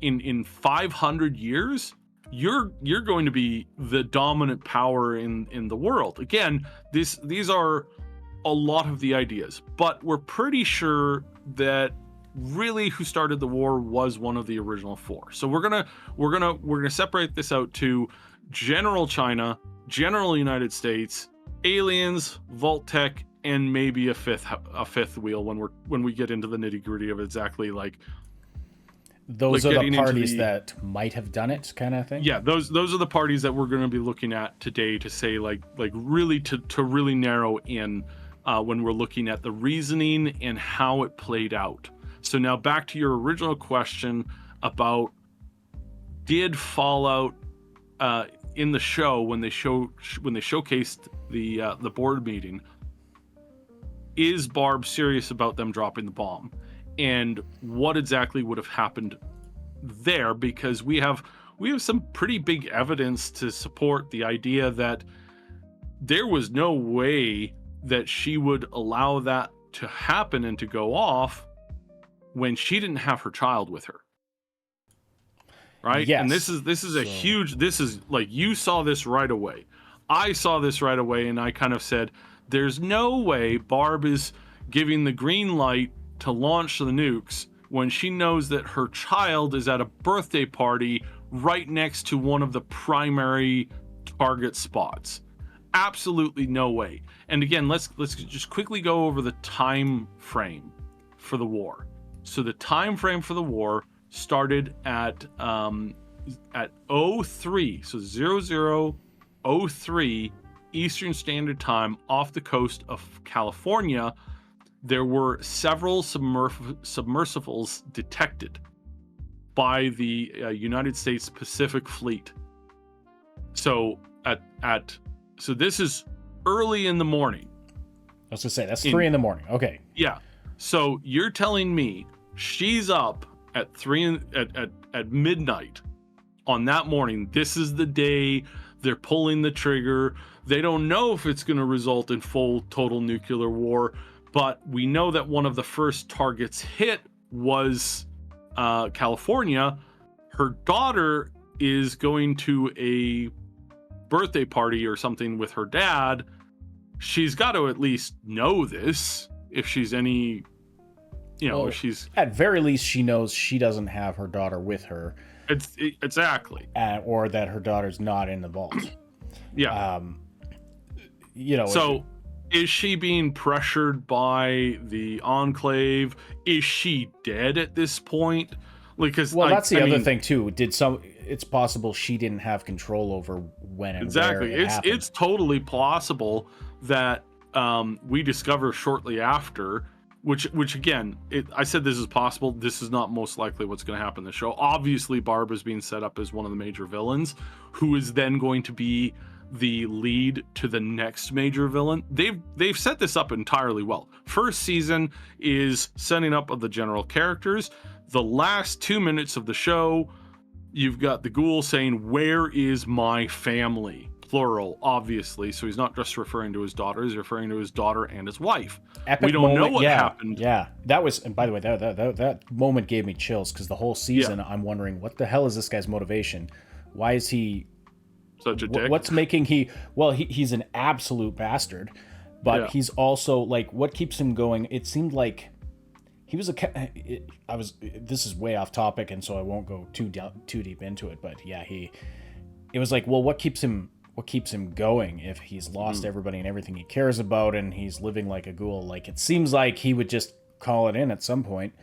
in 500 years, you're going to be the dominant power in the world. Again, these are a lot of the ideas, but we're pretty sure that really who started the war was one of the original four. So we're gonna separate this out to general China, general United States, aliens, Vault-Tec, and maybe a fifth wheel when we get into the nitty-gritty of exactly like those are the parties that might have done it, kind of thing. Yeah, those are the parties that we're going to be looking at today to say like really to really narrow in when we're looking at the reasoning and how it played out. So now back to your original question about did Fallout in the show when they showcased the board meeting, is Barb serious about them dropping the bomb, and what exactly would have happened there? Because we have some pretty big evidence to support the idea that there was no way that she would allow that to happen and to go off when she didn't have her child with her. Right? Yes. And this is a huge, this is like, you saw this right away. I saw this right away, and I kind of said, there's no way Barb is giving the green light to launch the nukes when she knows that her child is at a birthday party right next to one of the primary target spots. Absolutely no way. And again, let's just quickly go over the time frame for the war. So the time frame for the war started at 03, so 0003 Eastern Standard Time off the coast of California. There were several submersibles detected by the United States Pacific Fleet. So so this is early in the morning. I was gonna say that's 3 in the morning. Okay. Yeah. So you're telling me she's up at at midnight on that morning. This is the day they're pulling the trigger. They don't know if it's going to result in full total nuclear war, but we know that one of the first targets hit was California. Her daughter is going to a birthday party or something with her dad. She's got to at least know this if she's any, if she's at very least she knows she doesn't have her daughter with her. Exactly. Or that her daughter's not in the vault. Yeah. So is she being pressured by the Enclave? Is she dead at this point? Because that's the other thing too. it's possible she didn't have control over when and exactly. where it happened. It's totally possible that we discover shortly after, which again, I said this is possible. This is not most likely what's going to happen in the show. Obviously, Barbara's being set up as one of the major villains, who is then going to be the lead to the next major villain. They've set this up entirely well. First season is setting up of the general characters. The last 2 minutes of the show, you've got the ghoul saying, "Where is my family?" Plural, obviously. So he's not just referring to his daughter, he's referring to his daughter and his wife. Epic we don't moment, know what yeah, happened. Yeah, that was, and by the way, that moment gave me chills, because the whole season I'm wondering, what the hell is this guy's motivation? Why is he Such a dick? what's making he's an absolute bastard, but he's also like, what keeps him going? It seemed like he was this is way off topic, and so I won't go too deep into it, but yeah, it was like, well, what keeps him going if he's lost everybody and everything he cares about, and he's living like a ghoul? Like, it seems like he would just call it in at some point,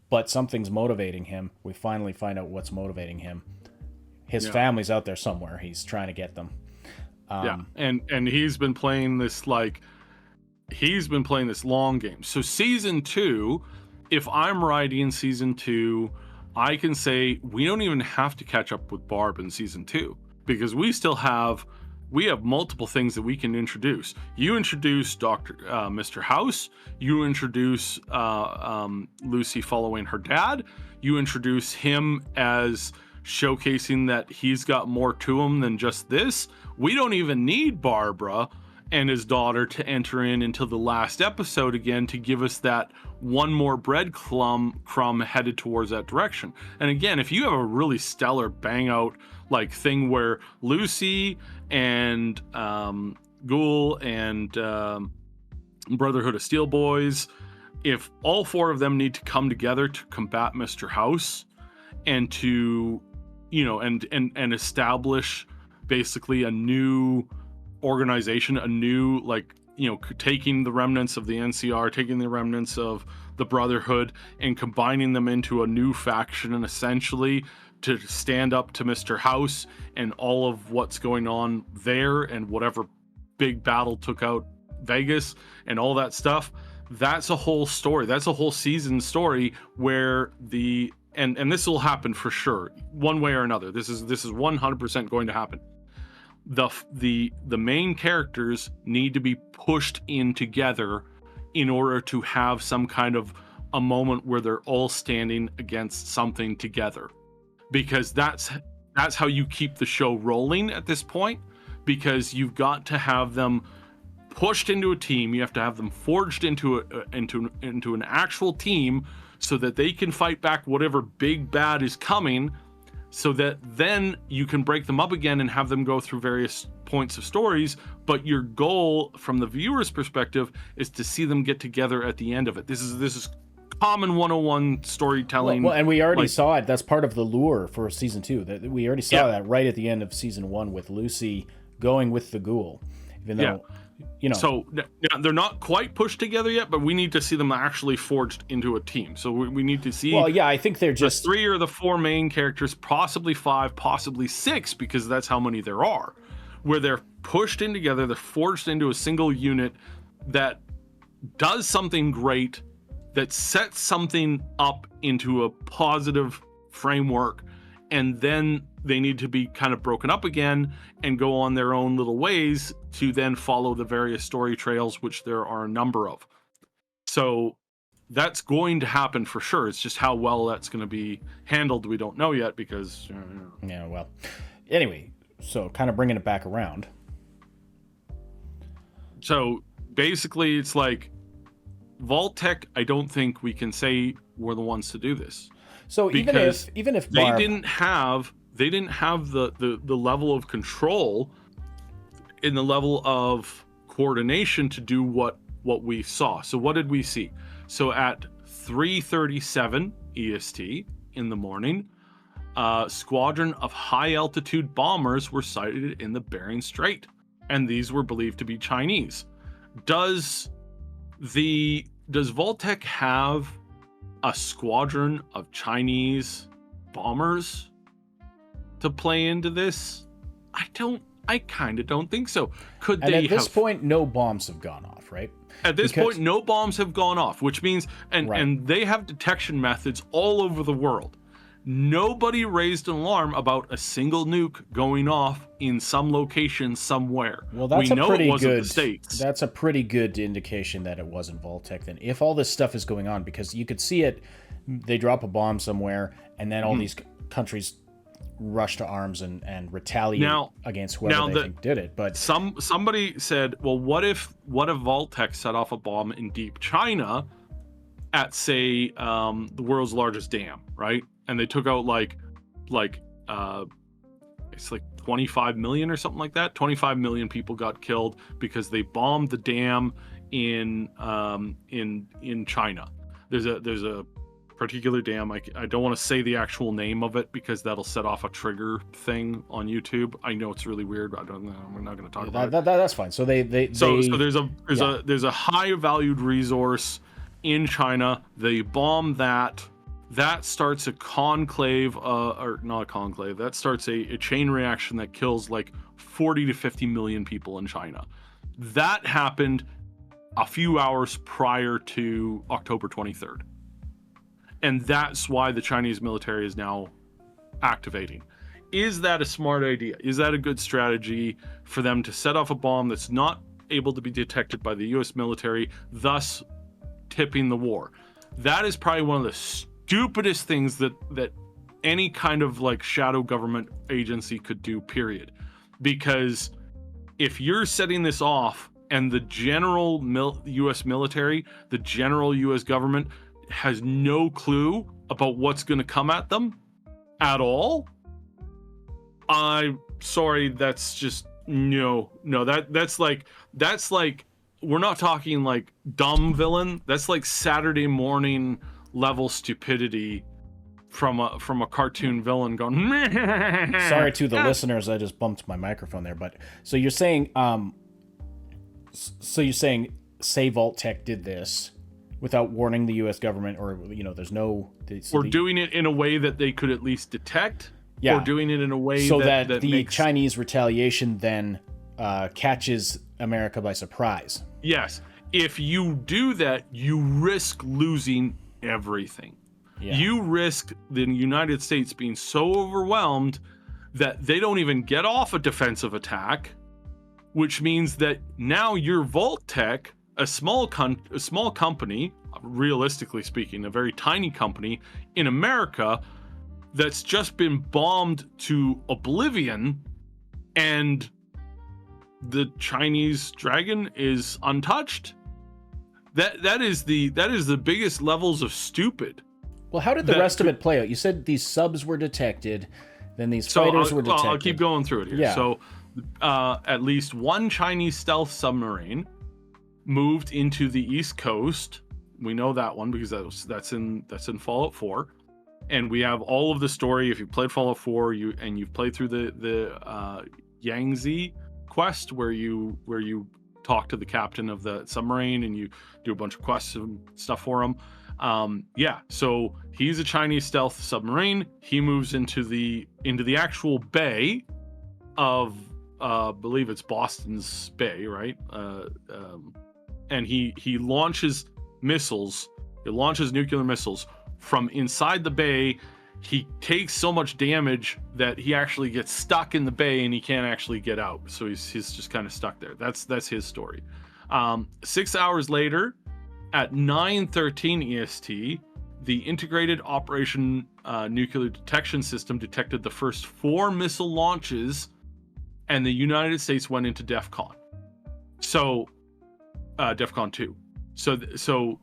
but something's motivating him. We finally find out what's motivating him. His family's out there somewhere. He's trying to get them. And he's been playing this long game. So season 2, if I'm writing season 2, I can say we don't even have to catch up with Barb in season 2, because we have multiple things that we can introduce. You introduce Mr. House. You introduce Lucy following her dad. You introduce him as showcasing that he's got more to him than just this. We don't even need Barbara and his daughter to enter in until the last episode again, to give us that one more crumb headed towards that direction. And again, if you have a really stellar bang out like thing where Lucy and Ghoul and Brotherhood of Steel Boys, if all 4 of them need to come together to combat Mr. House and to, and establish basically a new organization, a new, taking the remnants of the NCR, taking the remnants of the Brotherhood and combining them into a new faction, and essentially to stand up to Mr. House and all of what's going on there, and whatever big battle took out Vegas and all that stuff. That's a whole story. That's a whole season story where and this will happen for sure, one way or another. This is 100% going to happen. The main characters need to be pushed in together in order to have some kind of a moment where they're all standing against something together, because that's how you keep the show rolling at this point, because you've got to have them pushed into a team. You have to have them forged into an actual team, so that they can fight back whatever big bad is coming, so that then you can break them up again and have them go through various points of stories. But your goal from the viewer's perspective is to see them get together at the end of it. This is common 101 storytelling. Well, and we already saw it. That's part of the lure for season 2. That we already saw that right at the end of season 1 with Lucy going with the ghoul, even though So they're not quite pushed together yet, but we need to see them actually forged into a team. So we need to see. Well, yeah, I think they're just 3 or the 4 main characters, possibly 5, possibly 6, because that's how many there are, where they're pushed in together. They're forged into a single unit that does something great, that sets something up into a positive framework, and then they need to be kind of broken up again and go on their own little ways to then follow the various story trails, which there are a number of. So that's going to happen for sure. It's just how well that's going to be handled, we don't know yet, because yeah, well, anyway, so kind of bringing it back around. So basically it's like Vault-Tec, I don't think we can say we're the ones to do this. So even if Barb, they didn't have the level of control in the level of coordination to do what we saw. So what did we see? So at 3:37 EST in the morning, a squadron of high altitude bombers were sighted in the Bering Strait, and these were believed to be Chinese. Does Vault-Tec have a squadron of Chinese bombers? to play into this? I kind of don't think so. Could And they at this point, no bombs have gone off, right? At this point, no bombs have gone off, which means, and they have detection methods all over the world. Nobody raised an alarm about a single nuke going off in some location somewhere. Well, that's we know pretty it wasn't good. the States. That's a pretty good indication that it wasn't Vault-Tec. Then, if all this stuff is going on, because you could see it, they drop a bomb somewhere, and then all these countries rush to arms and retaliate against whoever they think did it. But somebody said, well, what if Vault-Tec set off a bomb in deep China at, say, the world's largest dam, right? And they took out it's like 25 million or something like that. 25 million people got killed because they bombed the dam in China. There's a particular dam. I don't want to say the actual name of it because that'll set off a trigger thing on YouTube. I know it's really weird, but I don't know. We're not going to talk about it. That's fine. So there's a high valued resource in China. They bomb that. That starts a conclave, or not a conclave. That starts a chain reaction that kills like 40 to 50 million people in China. That happened a few hours prior to October 23rd. And that's why the Chinese military is now activating. Is that a smart idea? Is that a good strategy for them to set off a bomb that's not able to be detected by the US military, thus tipping the war? That is probably one of the stupidest things that any kind of like shadow government agency could do, period. Because if you're setting this off and the general US military, the general US government has no clue about what's going to come at them at all, I'm sorry, that's just that's like we're not talking like dumb villain. That's like Saturday morning level stupidity from a cartoon villain going. Sorry to the listeners, I just bumped my microphone there. But so you're saying, say Vault-Tec did this without warning the U.S. government, or there's no. Or doing it in a way that they could at least detect. Yeah. Or doing it in a way so that the makes... Chinese retaliation then catches America by surprise. Yes. If you do that, you risk losing everything. Yeah. You risk the United States being so overwhelmed that they don't even get off a defensive attack, which means that now your Vault-Tec, a small company, realistically speaking, a very tiny company in America that's just been bombed to oblivion, and the Chinese dragon is untouched. That is the biggest levels of stupid. Well, how did the rest of it play out? You said these subs were detected, then these fighters were detected. I'll keep going through it here. Yeah. So, at least one Chinese stealth submarine moved into the East Coast. We know that one because that's in Fallout 4, and we have all of the story. If you played Fallout 4, you've played through the Yangtze quest where you talk to the captain of the submarine and you do a bunch of quests and stuff for him. So he's a Chinese stealth submarine. He moves into the actual bay of believe it's Boston's Bay, right? And he launches missiles. He launches nuclear missiles from inside the bay. He takes so much damage that he actually gets stuck in the bay and he can't actually get out. So he's just kind of stuck there. That's his story. 6 hours later, at 9:13 EST, the Integrated Operation Nuclear Detection System detected the first 4 missile launches, and the United States went into DEFCON. So, DEFCON 2. So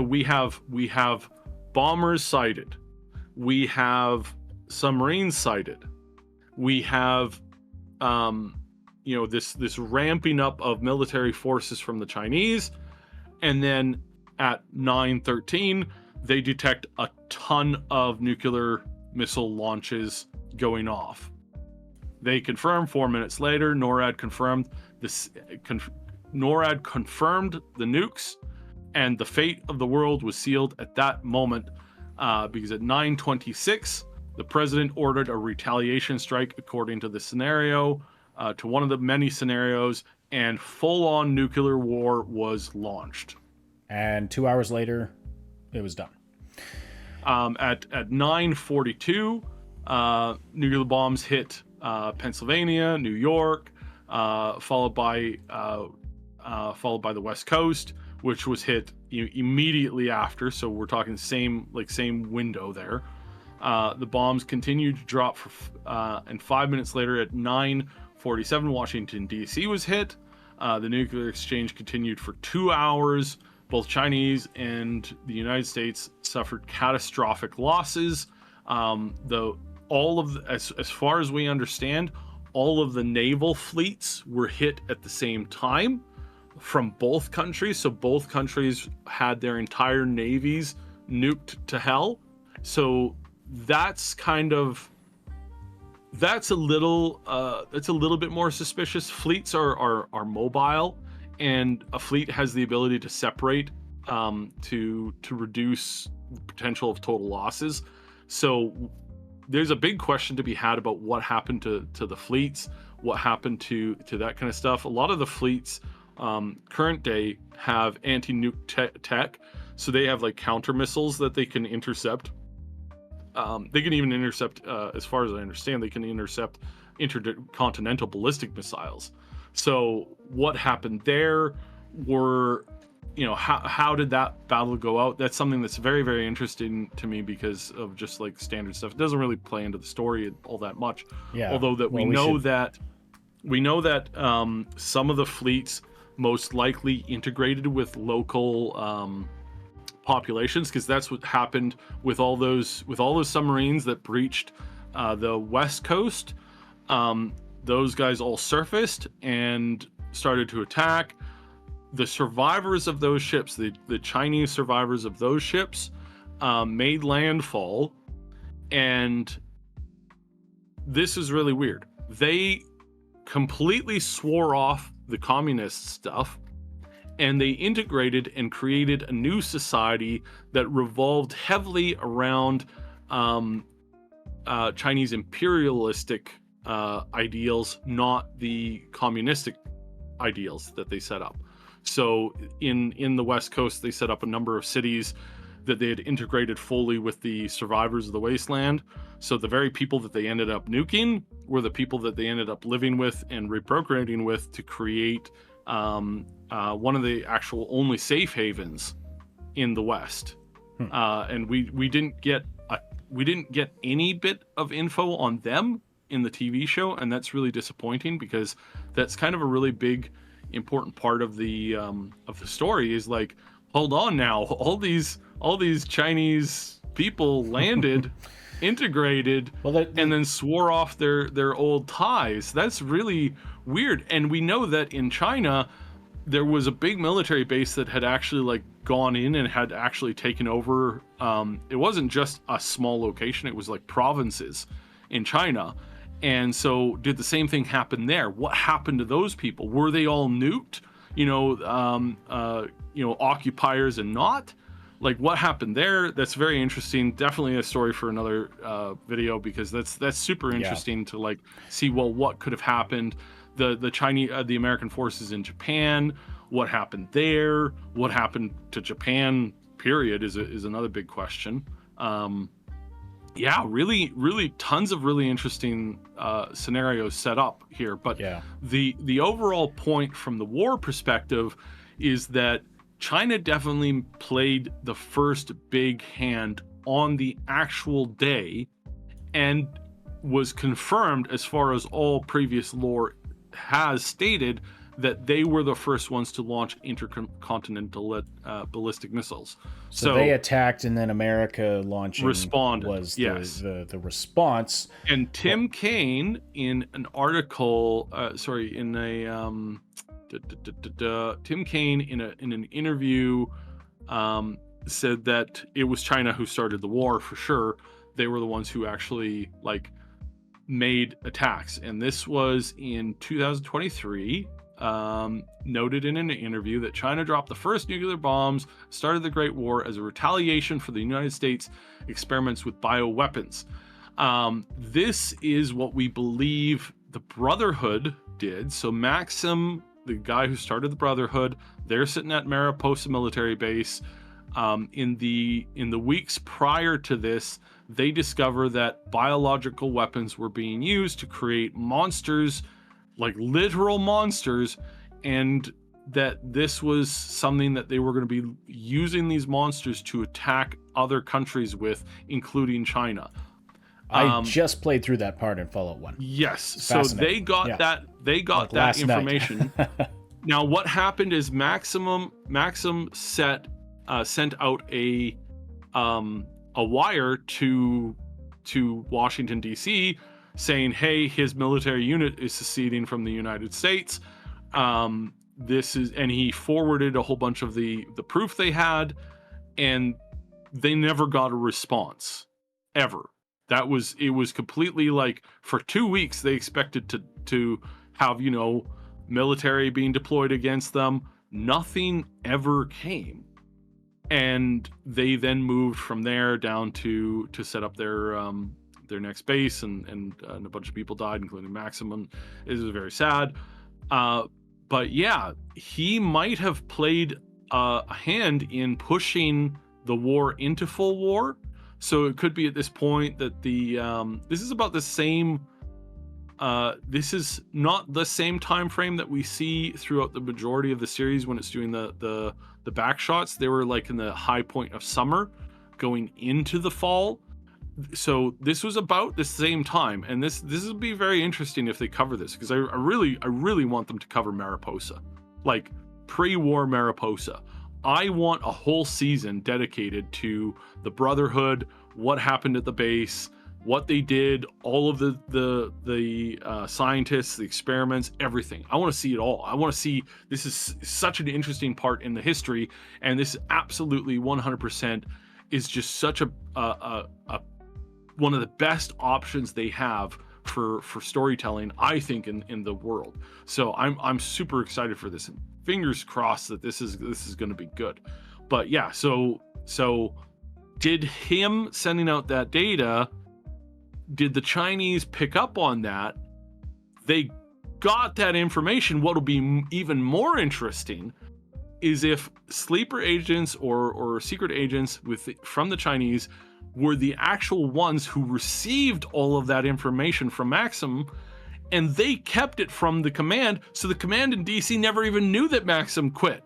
we have bombers sighted, we have submarines sighted, we have this ramping up of military forces from the Chinese, and then at 9:13 they detect a ton of nuclear missile launches going off. They confirm 4 minutes later. NORAD confirmed this. NORAD confirmed the nukes, and the fate of the world was sealed at that moment, because at 9:26 The president ordered a retaliation strike according to the scenario, to one of the many scenarios, and full-on nuclear war was launched. And 2 hours later, it was done. At 9:42, nuclear bombs hit Pennsylvania, New York, followed by the West Coast, which was hit immediately after. So we're talking same window there. The bombs continued to drop and 5 minutes later, at 9:47, Washington D.C. was hit. The nuclear exchange continued for 2 hours. Both Chinese and the United States suffered catastrophic losses. As far as we understand, all of the naval fleets were hit at the same time from both countries. So both countries had their entire navies nuked to hell. So that's a little bit more suspicious. Fleets are mobile, and a fleet has the ability to separate to reduce the potential of total losses. So there's a big question to be had about what happened to the fleets, what happened to that kind of stuff. A lot of the fleets current day have anti-nuke tech, so they have like counter missiles that they can intercept. They can even intercept, as far as I understand, they can intercept intercontinental ballistic missiles. So what happened there were, how did that battle go out? That's something that's very, very interesting to me because of just like standard stuff. It doesn't really play into the story all that much. Yeah. Although that we know that some of the fleets most likely integrated with local populations, because that's what happened with all those submarines that breached the West Coast. Those guys all surfaced and started to attack. The survivors of those ships, the Chinese survivors of those ships, made landfall, and this is really weird. They completely swore off the communist stuff, and they integrated and created a new society that revolved heavily around Chinese imperialistic ideals, not the communistic ideals that they set up. So in the West Coast, they set up a number of cities that they had integrated fully with the survivors of the wasteland. So the very people that they ended up nuking were the people that they ended up living with and reprocreating with to create one of the actual only safe havens in the West. And we didn't get any bit of info on them in the TV show, and that's really disappointing because that's kind of a really big important part of the story. Is like, hold on now, all these Chinese people landed integrated, and then swore off their old ties. That's really weird. And we know that in China there was a big military base that had actually like gone in and had actually taken over. It wasn't just a small location, it was like provinces in China. And so did the same thing happen there? What happened to those people? Were they all nuked? Occupiers and not? Like, what happened there? That's very interesting. Definitely a story for another video, because that's super interesting to like see, well, what could have happened. The Chinese, the American forces in Japan, what happened there? What happened to Japan, period, is another big question. Really tons of really interesting scenarios set up here. But the overall point from the war perspective is that China definitely played the first big hand on the actual day, and was confirmed, as far as all previous lore has stated, that they were the first ones to launch intercontinental ballistic missiles. So they attacked, and then America launching responded. Was the response. And Tim Kaine, in an article, Tim Kaine in an interview said that it was China who started the war for sure. They were the ones who actually like made attacks, and this was in 2023. Noted in an interview that China dropped the first nuclear bombs, started the Great War as a retaliation for the United States experiments with bioweapons. This is what we believe the Brotherhood did. So Maxim, the guy who started the Brotherhood, they're sitting at Mariposa military base. In the weeks prior to this, they discover that biological weapons were being used to create monsters, like literal monsters, and that this was something that they were going to be using these monsters to attack other countries with, including China. I just played through that part in Fallout 1. Yes, so they got that Like that information. Now what happened is Maxim sent out a wire to Washington D.C. saying, hey, his military unit is seceding from the United States. And he forwarded a whole bunch of the proof they had, and they never got a response ever. It was completely like, for 2 weeks they expected to have, military being deployed against them. Nothing ever came. And they then moved from there down to set up their next base, and a bunch of people died, including Maximum. It was very sad. But yeah, he might have played a hand in pushing the war into full war. So it could be at this point that this is about the same. This is not the same time frame that we see throughout the majority of the series when it's doing the back shots. They were like in the high point of summer, going into the fall. So this was about the same time, and this will be very interesting if they cover this, because I really want them to cover Mariposa, like pre-war Mariposa. I want a whole season dedicated to the Brotherhood, what happened at the base, what they did, all of the scientists, the experiments, everything. I want to see it all. I want to see, this is such an interesting part in the history, and this absolutely 100% is just such a one of the best options they have for storytelling, I think, in the world. So I'm super excited for this, and fingers crossed that this is going to be good. But yeah, so did him sending out that data, did the Chinese pick up on that? They got that information. What'll be even more interesting is if sleeper agents or secret agents from the Chinese were the actual ones who received all of that information from Maxim, and they kept it from the command, so the command in DC never even knew that Maxim quit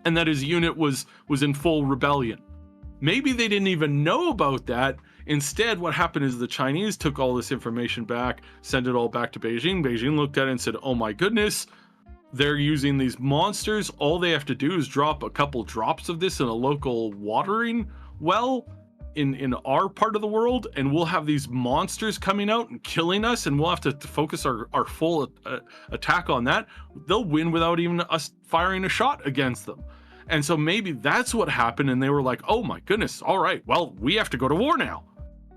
and that his unit was in full rebellion. Maybe they didn't even know about that. Instead, what happened is the Chinese took all this information back, sent it all back to Beijing. Beijing looked at it and said, oh my goodness, they're using these monsters. All they have to do is drop a couple drops of this in a local watering well in our part of the world, and we'll have these monsters coming out and killing us, and we'll have to focus our full attack on that. They'll win without even us firing a shot against them. And so maybe that's what happened, and they were like, oh my goodness, all right, well, we have to go to war now.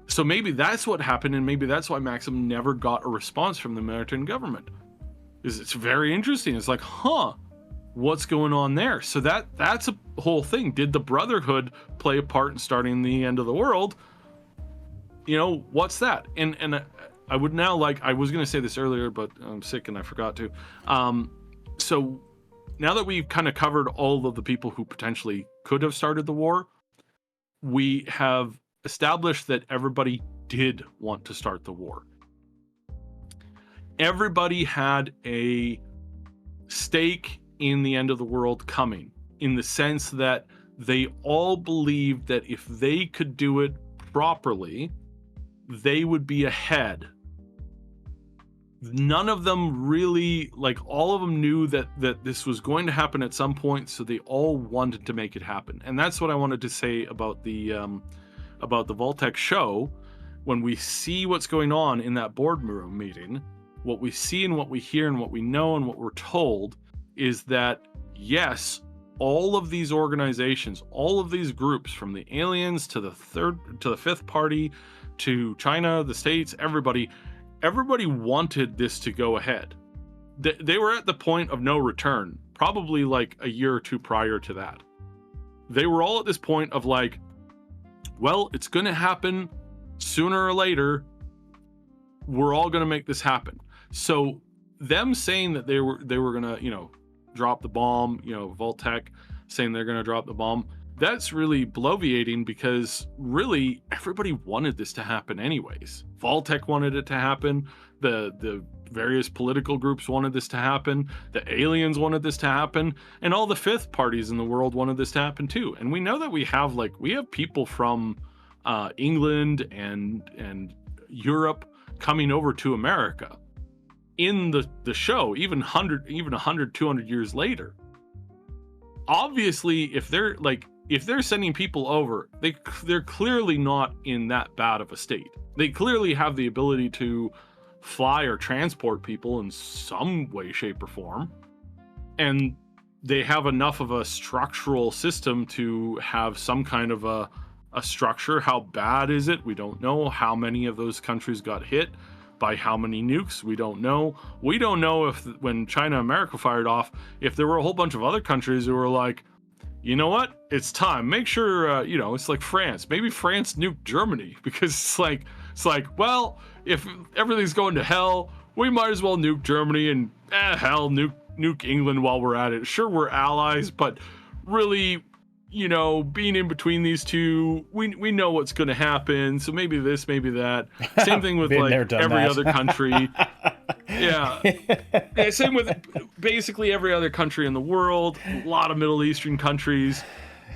So maybe that's what happened, and maybe that's why Maxim never got a response from the American government. It's very interesting. It's like, what's going on there? So that's a whole thing. Did the Brotherhood play a part in starting the end of the world? What's that? And I would now I was going to say this earlier, but I'm sick and I forgot to. So now that we've kind of covered all of the people who potentially could have started the war, we have established that everybody did want to start the war. Everybody had a stake in the end of the world coming, in the sense that they all believed that if they could do it properly, they would be ahead. None of them really, all of them knew that this was going to happen at some point, so they all wanted to make it happen. And that's what I wanted to say about the Vault-Tec show. When we see what's going on in that boardroom meeting, what we see and what we hear and what we know and what we're told is that, yes, all of these organizations, all of these groups, from the aliens to the fifth party to China, the States, everybody wanted this to go ahead. They were at the point of no return, probably a year or two prior to that. They were all at this point of well, it's going to happen. sooner or later, we're all going to make this happen. So them saying that they were going to, drop the bomb, Vault-Tec saying they're going to drop the bomb, that's really bloviating, because really everybody wanted this to happen anyways. Vault-Tec wanted it to happen. The various political groups wanted this to happen. The aliens wanted this to happen, and all the fifth parties in the world wanted this to happen too. And we know that we have people from England and Europe coming over to America in the show, even 100, 200 years later. Obviously, if they're sending people over, they're clearly not in that bad of a state. They clearly have the ability to fly or transport people in some way, shape, or form. And they have enough of a structural system to have some kind of a structure. How bad is it? We don't know. How many of those countries got hit by how many nukes? We don't know. We don't know if when China and America fired off, if there were a whole bunch of other countries who were like, you know what? It's time. Make sure, it's like France. Maybe France nuked Germany, because it's like, well, if everything's going to hell, we might as well nuke Germany, and hell, nuke England while we're at it. Sure, we're allies, but really, being in between these two, we know what's going to happen. So maybe this, maybe that. Same thing with every other country. Yeah. Same with basically every other country in the world. A lot of Middle Eastern countries.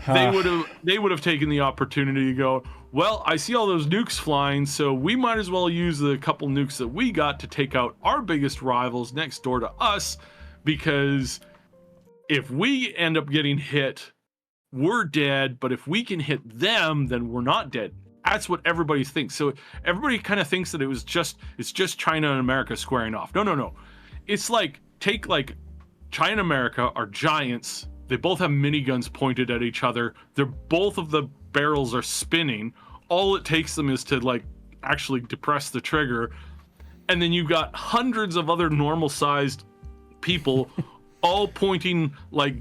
They would have taken the opportunity to go, well, I see all those nukes flying, so we might as well use the couple nukes that we got to take out our biggest rivals next door to us, because if we end up getting hit, we're dead, but if we can hit them, then we're not dead. That's what everybody thinks. So everybody kind of thinks that it's just China and America squaring off. No. It's take China and America are giants. They both have miniguns pointed at each other. Both of the barrels are spinning. All it takes them is to actually depress the trigger. And then you've got hundreds of other normal sized people all pointing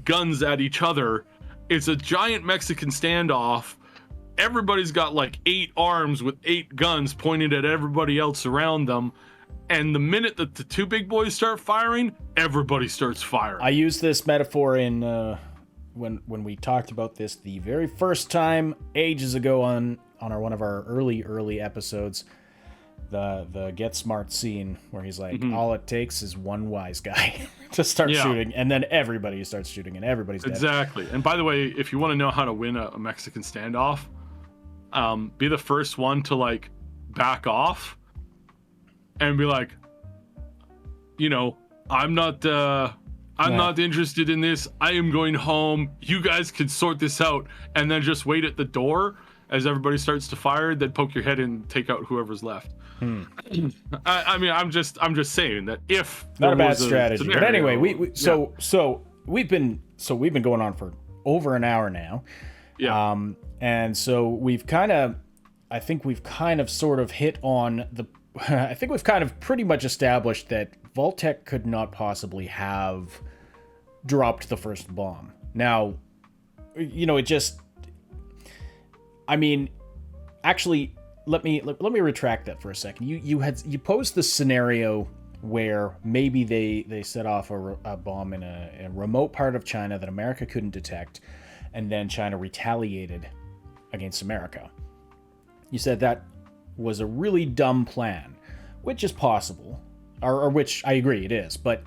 guns at each other. It's a giant Mexican standoff. Everybody's got 8 arms with 8 guns pointed at everybody else around them. And the minute that the two big boys start firing, everybody starts firing. I used this metaphor in when we talked about this the very first time ages ago on one of our early episodes. The Get Smart scene where he's like, all it takes is one wise guy to start shooting, and then everybody starts shooting, and everybody's dead. Exactly. And by the way, if you want to know how to win a Mexican standoff, be the first one to back off and be like, I'm not interested in this. I am going home. You guys can sort this out, and then just wait at the door as everybody starts to fire. Then poke your head in and take out whoever's left. I mean, I'm just saying that if not a bad strategy, scenario, but anyway, we've been going on for over an hour now. Yeah. And so we've kind of sort of hit on I think we've kind of pretty much established that Vault-Tec could not possibly have dropped the first bomb. Now, actually, let me retract that for a second. You posed the scenario where maybe they set off a bomb in a remote part of China that America couldn't detect, and then China retaliated against America. You said that was a really dumb plan, which is possible, or which I agree it is, but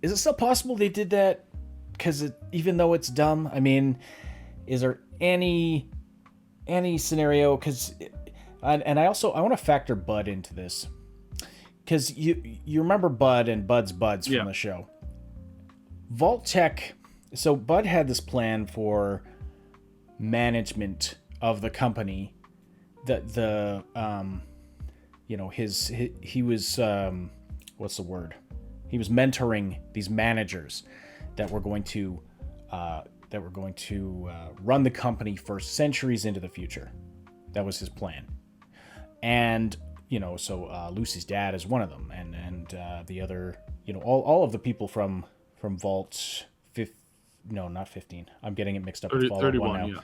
is it still possible they did that? Because even though it's dumb, I mean, is there any scenario? Because and I want to factor Bud into this, because you remember Bud and Bud's buds from the show. Vault-Tec. So Bud had this plan for management of the company. He was what's the word? He was mentoring these managers that were going to run the company for centuries into the future. That was his plan. And Lucy's dad is one of them, and the other, all of the people from Vault, not 15. I'm getting it mixed up with Fallout 1 now. Yeah.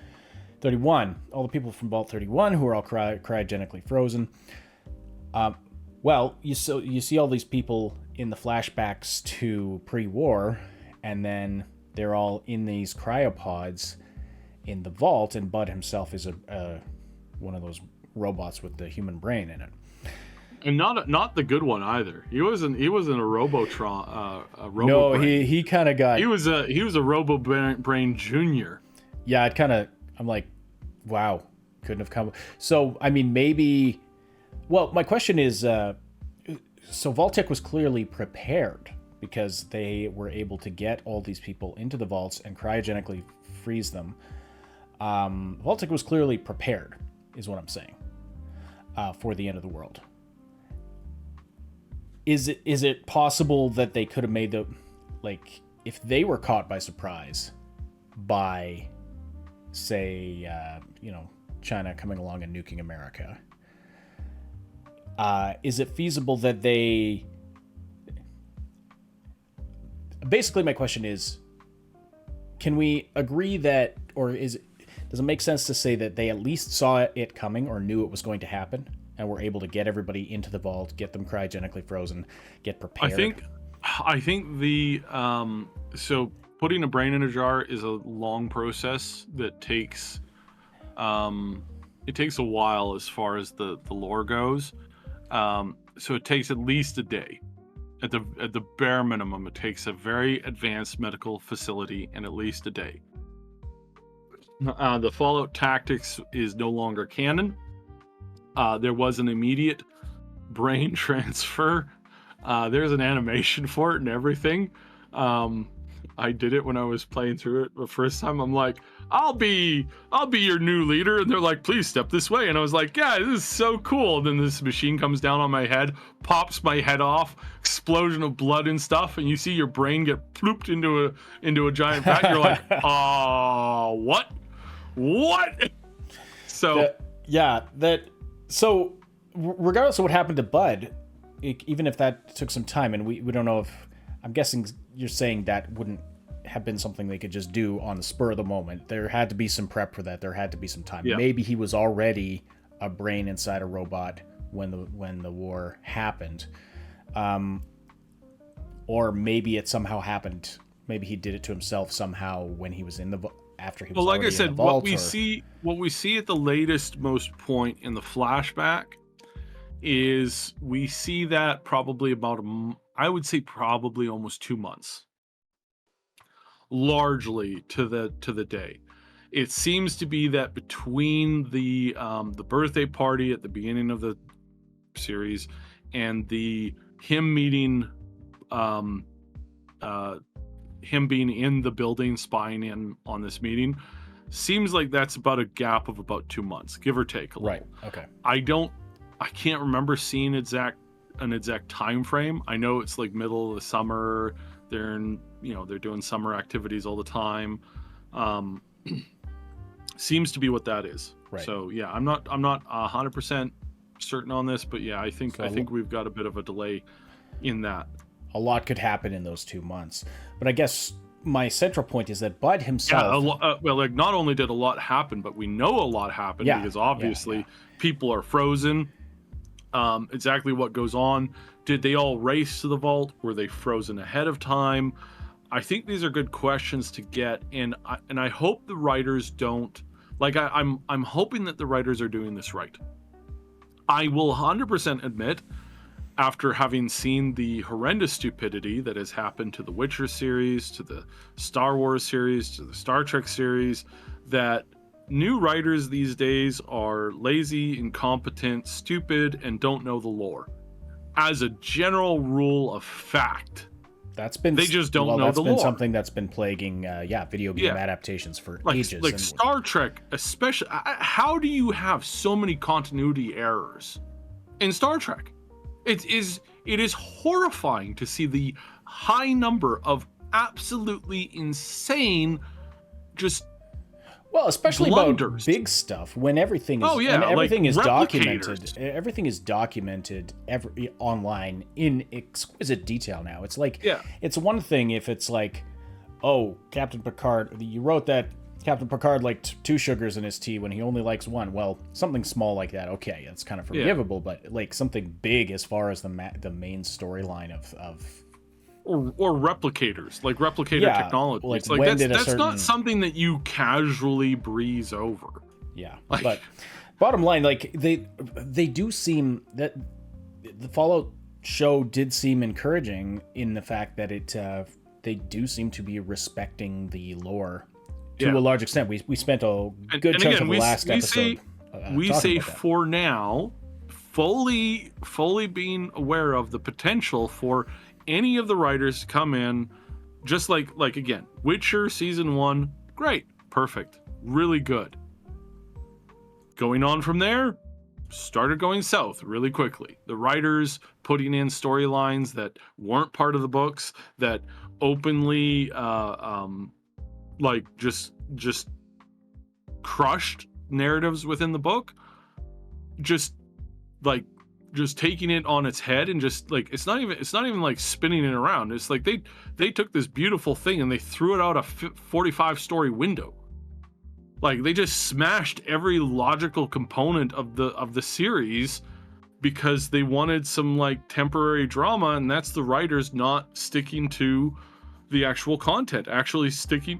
31. All the people from Vault 31 who are all cryogenically frozen. Well, you see all these people in the flashbacks to pre-war, and then they're all in these cryopods in the vault, and Bud himself is a one of those robots with the human brain in it. And not the good one either. He wasn't a Robotron. No, he kind of got. He was a Robo Brain Junior. Yeah, I'm like, wow, couldn't have come. So I mean, maybe. Well, my question is, so Vault-Tec was clearly prepared because they were able to get all these people into the vaults and cryogenically freeze them. Vault-Tec was clearly prepared, is what I'm saying, for the end of the world. Is it possible that they could have made if they were caught by surprise by, say, China coming along and nuking America? Is it feasible that they... Basically, my question is, can we agree that, or does it make sense to say that they at least saw it coming or knew it was going to happen and were able to get everybody into the vault, get them cryogenically frozen, get prepared? I think the so putting a brain in a jar is a long process that takes it takes a while as far as the lore goes. So it takes at least a day. At the bare minimum, it takes a very advanced medical facility and at least a day. The Fallout tactics is no longer canon. There was an immediate brain transfer. There's an animation for it and everything. I did it when I was playing through it the first time. I'm like, I'll be your new leader, and they're like, please step this way. And I was like, yeah, this is so cool. And then this machine comes down on my head, pops my head off, explosion of blood and stuff, and you see your brain get plooped into a giant vat. You're like, what? So So regardless of what happened to Bud, even if that took some time, and we don't know if, I'm guessing you're saying that wouldn't have been something they could just do on the spur of the moment. There had to be some prep for that. There had to be some time. Yeah. Maybe he was already a brain inside a robot when the war happened, or maybe it somehow happened. Maybe he did it to himself somehow when he was in the after he was. Well, like I said, in the vault, what we see at the latest most point in the flashback is we see that probably about I would say probably almost 2 months, largely to the day. It seems to be that between the birthday party at the beginning of the series and him meeting him being in the building spying in on this meeting, seems like that's about a gap of about 2 months, give or take a little. Right. Okay. I can't remember seeing an exact time frame. I know it's like middle of the summer. They're doing summer activities all the time. Seems to be what that is. Right. So yeah, I'm not 100% certain on this, but yeah, I think we've got a bit of a delay in that. A lot could happen in those 2 months, but I guess my central point is that Bud himself. Yeah, not only did a lot happen, but we know a lot happened because obviously people are frozen. Exactly what goes on. Did they all race to the vault? Were they frozen ahead of time? I think these are good questions to get, and I hope the writers don't. I'm hoping that the writers are doing this right. I will 100% admit, after having seen the horrendous stupidity that has happened to the Witcher series, to the Star Wars series, to the Star Trek series, that new writers these days are lazy, incompetent, stupid, and don't know the lore. As a general rule of fact, they just don't know the lore. That's been something that's been plaguing video game adaptations for ages. Like Star Trek, especially. How do you have so many continuity errors in Star Trek? It is horrifying to see the high number of absolutely insane especially blunders. About big stuff when everything is documented. Everything is documented online in exquisite detail now. It's like it's one thing if it's like, oh, Captain Picard, you wrote that Captain Picard liked 2 sugars in his tea when he only likes 1. Well, something small like that, okay, it's kind of forgivable, but like something big as far as the main storyline of or replicators, like replicator technology. Like, it's like that's not something that you casually breeze over. Yeah, like, but bottom line, like they do seem that the Fallout show did seem encouraging in the fact that they do seem to be respecting the lore to a large extent. We spent a good chunk of the last episode. We say for now, fully being aware of the potential for any of the writers to come in, just like again, Witcher season 1, great, perfect, really good. Going on from there, started going south really quickly. The writers putting in storylines that weren't part of the books, that openly like just crushed narratives within the book, just taking it on its head, and just like it's not even like spinning it around. It's like they took this beautiful thing and they threw it out a 45 story window. Like they just smashed every logical component of the series because they wanted some like temporary drama, and that's the writers not sticking to the actual content, actually sticking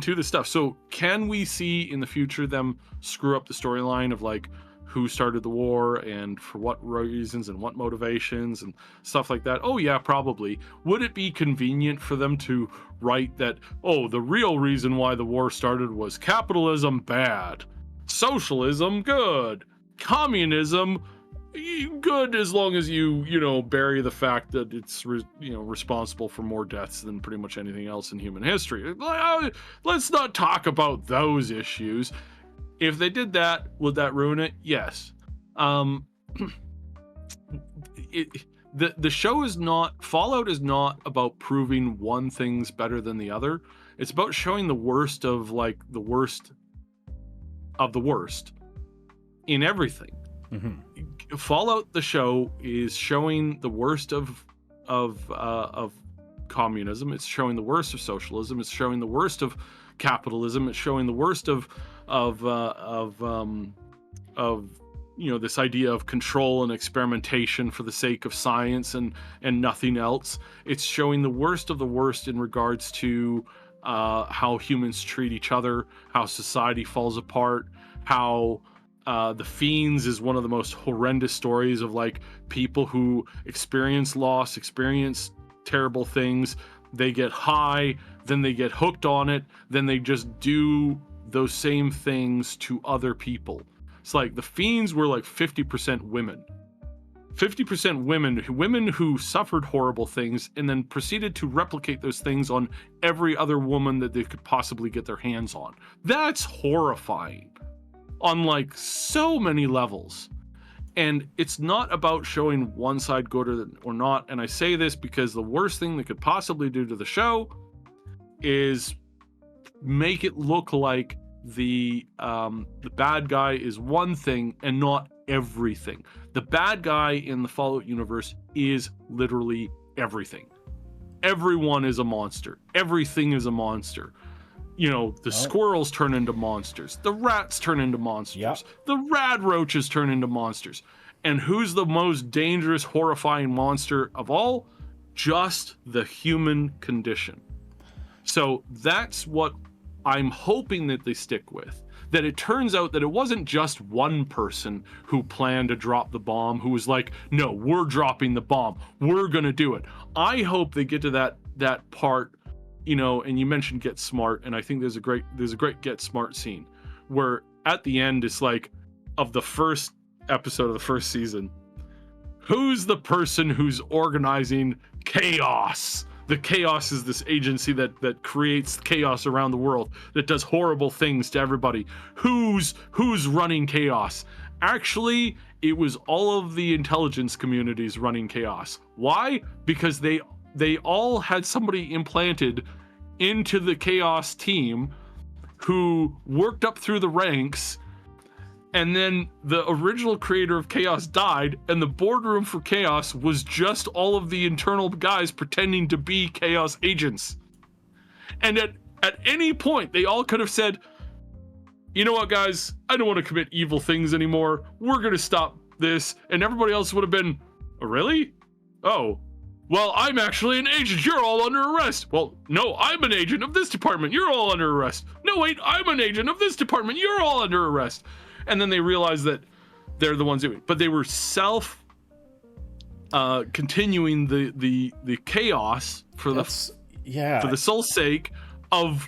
to the stuff. So can we see in the future them screw up the storyline of like who started the war and for what reasons and what motivations and stuff like that? Oh yeah, probably. Would it be convenient for them to write that, oh, the real reason why the war started was capitalism bad, socialism good, communism good, as long as you bury the fact that it's responsible for more deaths than pretty much anything else in human history? Let's not talk about those issues. If they did that, would that ruin it? Yes. The show is not, Fallout is not about proving one thing's better than the other. It's about showing the worst of like the worst of the worst in everything. Mm-hmm. Fallout, the show, is showing the worst of communism. It's showing the worst of socialism. It's showing the worst of capitalism. It's showing the worst of this idea of control and experimentation for the sake of science and nothing else. It's showing the worst of the worst in regards to how humans treat each other, how society falls apart, how the Fiends is one of the most horrendous stories of like people who experience loss, experience terrible things. They get high, then they get hooked on it, then they just do those same things to other people. It's like the Fiends were like 50% women. 50% women who suffered horrible things and then proceeded to replicate those things on every other woman that they could possibly get their hands on. That's horrifying on like so many levels. And it's not about showing one side good or not. And I say this because the worst thing they could possibly do to the show is make it look like the bad guy is one thing and not everything. The bad guy in the Fallout universe is literally everything. Everyone is a monster. Everything is a monster. Squirrels turn into monsters. The rats turn into monsters. Yep. The rad roaches turn into monsters. And who's the most dangerous, horrifying monster of all? Just the human condition. So that's what I'm hoping that they stick with. That it turns out that it wasn't just one person who planned to drop the bomb, who was like, no, we're dropping the bomb. We're going to do it. I hope they get to that part, and you mentioned Get Smart, and I think there's a great Get Smart scene where at the end it's like, of the first episode of the first season, who's the person who's organizing chaos? The Chaos is this agency that creates chaos around the world, that does horrible things to everybody. Who's running chaos? Actually, it was all of the intelligence communities running chaos. Why? Because they all had somebody implanted into the chaos team who worked up through the ranks, and then the original creator of chaos died, and the boardroom for chaos was just all of the internal guys pretending to be chaos agents. And At any point, they all could have said, you know what, guys? I don't want to commit evil things anymore. We're going to stop this. And everybody else would have been, oh, really? Oh, well, I'm actually an agent. You're all under arrest. Well, no, I'm an agent of this department. You're all under arrest. No, wait, I'm an agent of this department. You're all under arrest. And then they realized that they're the ones doing it. But they were continuing the chaos for the sole sake of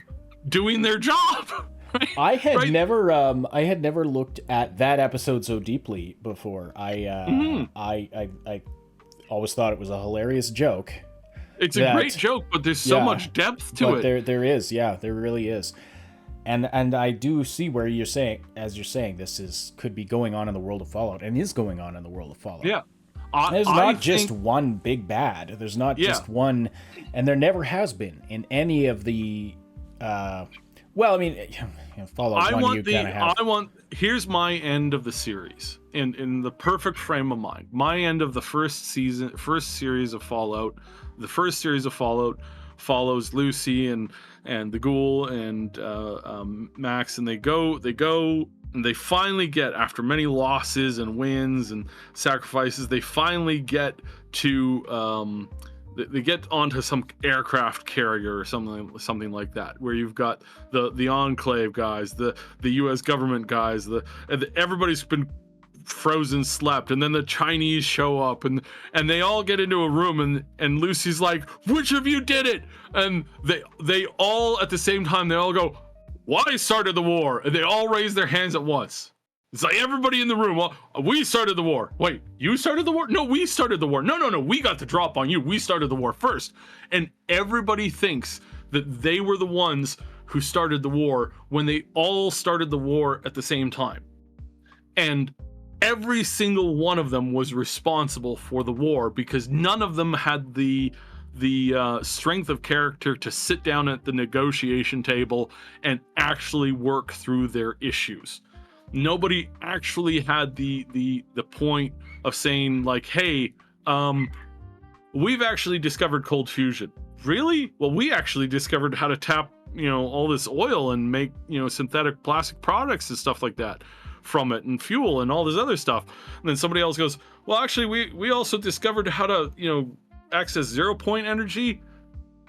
doing their job. Right? I had never looked at that episode so deeply before. I always thought it was a hilarious joke. It's a great joke, but there's so much depth to it. There is, there really is. And I do see where you're saying, this could be going on in the world of Fallout, and is going on in the world of Fallout. Yeah. There's not just one big bad. There's not just one, and there never has been in any of the. Fallout 1, you kind of have. Here's my end of the series, in the perfect frame of mind. My end of the first series of Fallout. The first series of Fallout follows Lucy and the ghoul and Max, and they go and they finally get, after many losses and wins and sacrifices, they finally get to they get onto some aircraft carrier or something like that, where you've got the Enclave guys, the U.S. government guys, everybody's been frozen slept, and then the Chinese show up, and they all get into a room, and Lucy's like, which of you did it? And they all at the same time, they all go, well, I started the war, and they all raise their hands at once. It's like everybody in the room, well, we started the war. Wait, you started the war? No, we started the war. No, we got the drop on you. We started the war first. And everybody thinks that they were the ones who started the war when they all started the war at the same time. And every single one of them was responsible for the war, because none of them had the strength of character to sit down at the negotiation table and actually work through their issues. Nobody actually had the point of saying, like, hey, we've actually discovered cold fusion. Really? Well, we actually discovered how to tap, all this oil and make, synthetic plastic products and stuff like that from it, and fuel and all this other stuff. And then somebody else goes, well, actually, we also discovered how to, access 0 point energy.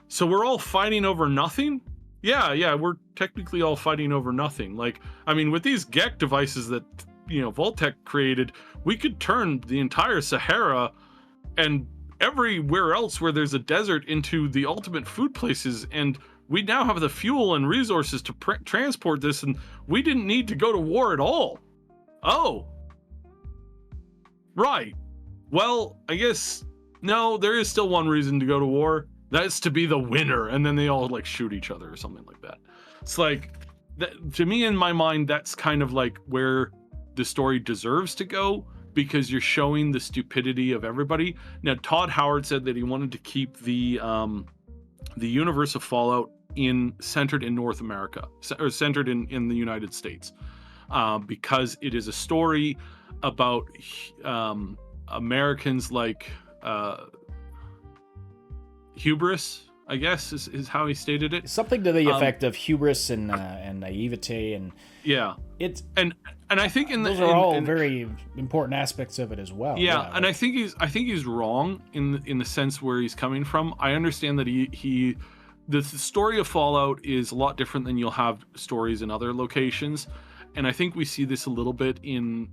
So we're all fighting over nothing? Yeah, we're technically all fighting over nothing. Like, I mean, with these GEC devices that, Vault-Tec created, we could turn the entire Sahara and everywhere else where there's a desert into the ultimate food places, and we now have the fuel and resources to transport this, and we didn't need to go to war at all. Oh. Right. Well, I guess, no, there is still one reason to go to war. That's to be the winner, and then they all like shoot each other or something like that. It's like, to me, in my mind, that's kind of like where the story deserves to go, because you're showing the stupidity of everybody. Now, Todd Howard said that he wanted to keep the universe of Fallout centered in North America, or centered in the United States, because it is a story about Americans like hubris, I guess is how he stated it. Something to the effect of hubris and naivete, and it's and I think those are all very important aspects of it as well. Yeah, and I think he's wrong in the sense where he's coming from. I understand that the story of Fallout is a lot different than you'll have stories in other locations. And I think we see this a little bit in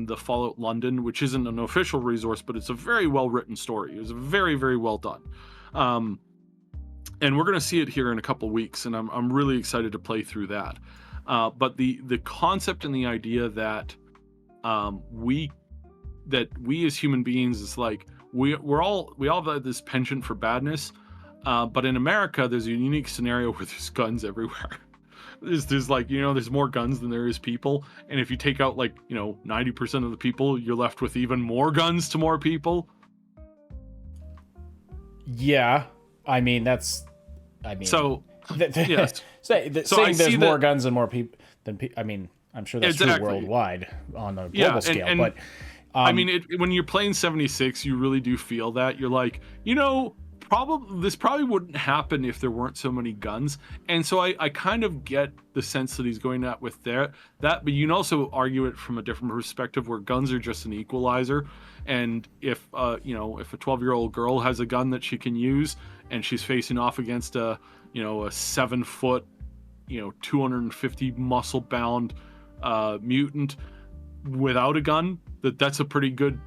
the Fallout London, which isn't an official resource, but it's a very well written story. It was very, very well done. And we're going to see it here in a couple weeks, and I'm really excited to play through that. But the concept and the idea that we as human beings is like we all have this penchant for badness, but in America there's a unique scenario where there's guns everywhere. There's like, there's more guns than there is people, and if you take out 90% of the people, you're left with even more guns to more people. Yeah, I mean yes. saying there's more guns and more people than people. I mean, I'm sure that's true worldwide on a global scale, but I mean, when you're playing 76, you really do feel that. You're like, probably wouldn't happen if there weren't so many guns. And so I kind of get the sense that he's going at with that, but you can also argue it from a different perspective where guns are just an equalizer. And if if a 12-year-old girl has a gun that she can use and she's facing off against a 7-foot, 250 muscle bound mutant without a gun, that's a pretty good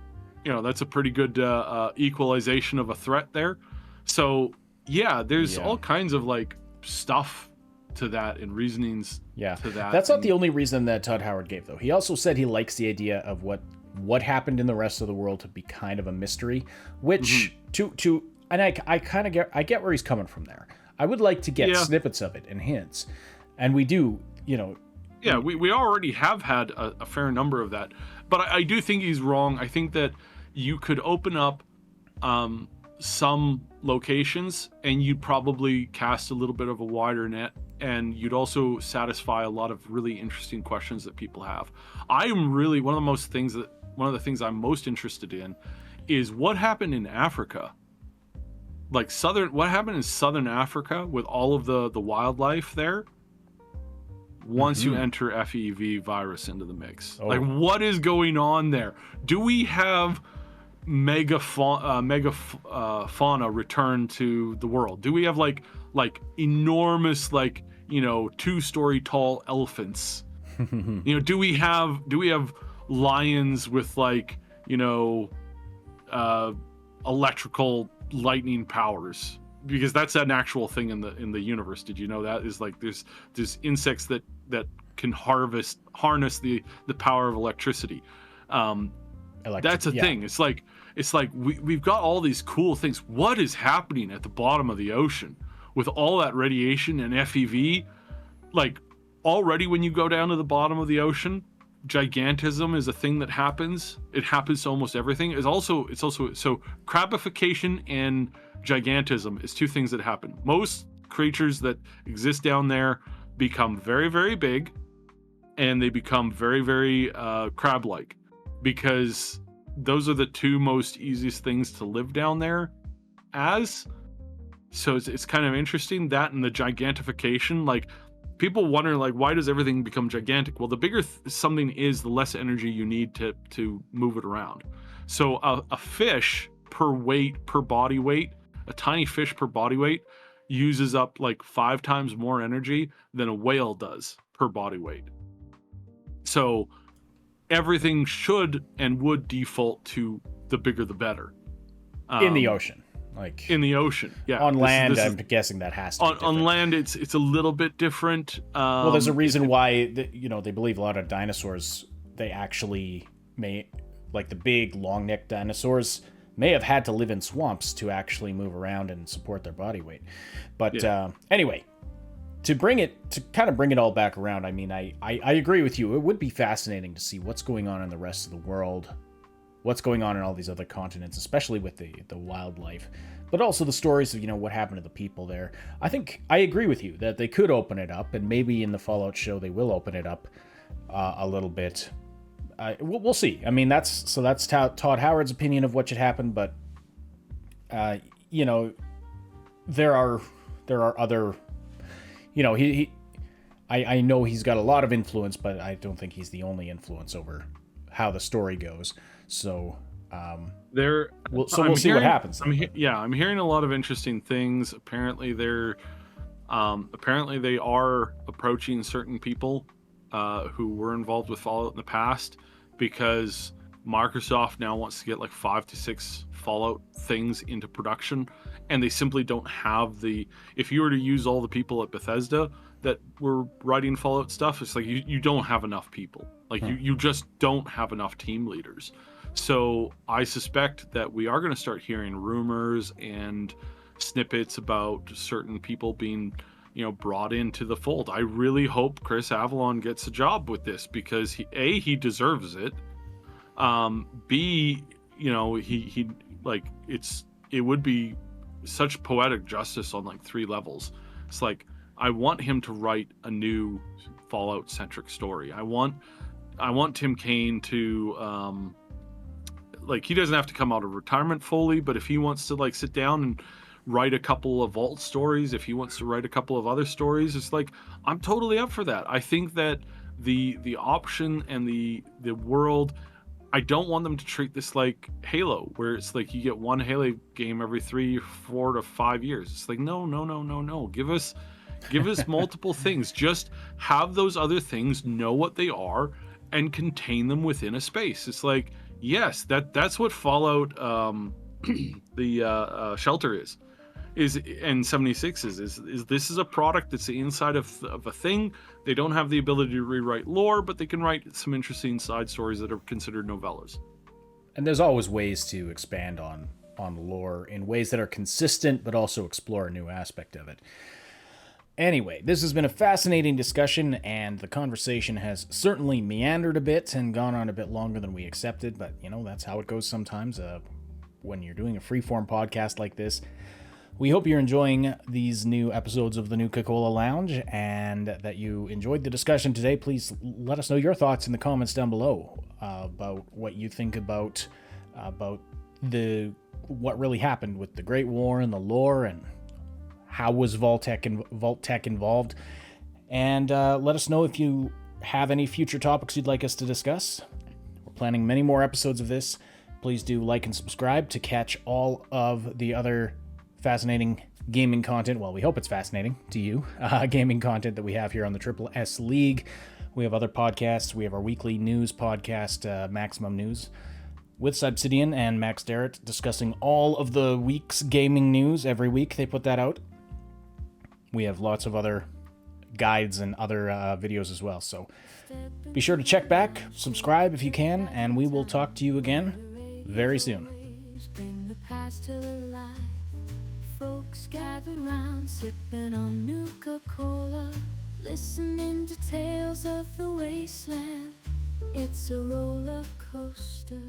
equalization of a threat there. So yeah, there's all kinds of like stuff to that and reasonings to that. That's not the only reason that Todd Howard gave, though. He also said he likes the idea of what happened in the rest of the world to be kind of a mystery, which and I kind of get where he's coming from there. I would like to get snippets of it and hints, and we do, Yeah, we already have had a fair number of that, but I do think he's wrong. I think that you could open up some locations and you'd probably cast a little bit of a wider net, and you'd also satisfy a lot of really interesting questions that people have. I am really one of the things I'm most interested in is what happened in Africa. Like what happened in Southern Africa with all of the wildlife there once you enter FEV virus into the mix. Like, what is going on there? Do we have fauna return to the world? Do we have like enormous 2-story tall elephants? Do we have lions with electrical lightning powers? Because that's an actual thing in the universe. Did you know that? Is like there's insects that can harness the power of electricity. That's a thing. It's like we've got all these cool things. What is happening at the bottom of the ocean with all that radiation and FEV? Like, already when you go down to the bottom of the ocean, gigantism is a thing that happens. It happens to almost everything. It's also so crabification and gigantism is two things that happen. Most creatures that exist down there become very, very big, and they become very, very crab-like, because those are the two most easiest things to live down there as. So it's kind of interesting, that and the gigantification. Like, people wonder, like, why does everything become gigantic? Well, the bigger something is, the less energy you need to move it around. So a fish per body weight, a tiny fish per body weight uses up like 5 times more energy than a whale does per body weight. So everything should and would default to the bigger the better. In the ocean. In the ocean, yeah. On land, I'm guessing that has to be different. On land, it's a little bit different. Well, there's a reason why they believe a lot of dinosaurs, they actually may, like the big long-necked dinosaurs, may have had to live in swamps to actually move around and support their body weight. But anyway, to kind of bring it all back around, I mean, I agree with you. It would be fascinating to see what's going on in the rest of the world, what's going on in all these other continents, especially with the wildlife, but also the stories of, what happened to the people there. I think I agree with you that they could open it up, and maybe in the Fallout show they will open it up a little bit. We'll see. I mean, that's Todd Howard's opinion of what should happen, but there are other, I know he's got a lot of influence, but I don't think he's the only influence over how the story goes. So we'll see what happens. I'm hearing a lot of interesting things. Apparently they are approaching certain people who were involved with Fallout in the past, because Microsoft now wants to get like 5 to 6 Fallout things into production, and they simply don't have if you were to use all the people at Bethesda that were writing Fallout stuff, it's like you don't have enough people. Like you just don't have enough team leaders. So I suspect that we are going to start hearing rumors and snippets about certain people being, brought into the fold. I really hope Chris Avalon gets a job with this, because he deserves it. B, it would be such poetic justice on like 3 levels. It's like, I want him to write a new Fallout centric story. I want Tim Kaine to he doesn't have to come out of retirement fully, but if he wants to sit down and write a couple of Vault stories, if he wants to write a couple of other stories, it's like, I'm totally up for that. I think that the option and the world, I don't want them to treat this like Halo, where it's like you get one Halo game every 3, 4 to 5 years. It's like, no. Give us multiple things. Just have those other things, know what they are, and contain them within a space. It's like, yes, that's what Fallout the Shelter is and 76 is this is a product that's the inside of a thing. They don't have the ability to rewrite lore, but they can write some interesting side stories that are considered novellas. And there's always ways to expand on lore in ways that are consistent, but also explore a new aspect of it. Anyway, this has been a fascinating discussion, and the conversation has certainly meandered a bit and gone on a bit longer than we accepted, but, that's how it goes sometimes when you're doing a freeform podcast like this. We hope you're enjoying these new episodes of the Nuka-Cola Lounge, and that you enjoyed the discussion today. Please let us know your thoughts in the comments down below about what you think about what really happened with the Great War and the lore, and how was Vault-Tec involved. And let us know if you have any future topics you'd like us to discuss. We're planning many more episodes of this. Please do like and subscribe to catch all of the other fascinating gaming content. Well, we hope it's fascinating to you. Gaming content that we have here on the Triple S League. We have other podcasts. We have our weekly news podcast, Maximum News, with Obsidian and Max Derritt, discussing all of the week's gaming news. Every week they put that out. We have lots of other guides and other videos as well. So be sure to check back, subscribe if you can, and we will talk to you again very soon. Bring the past to life. Folks gather round, sipping on Nuka-Cola, listening to tales of the wasteland. It's a roller coaster.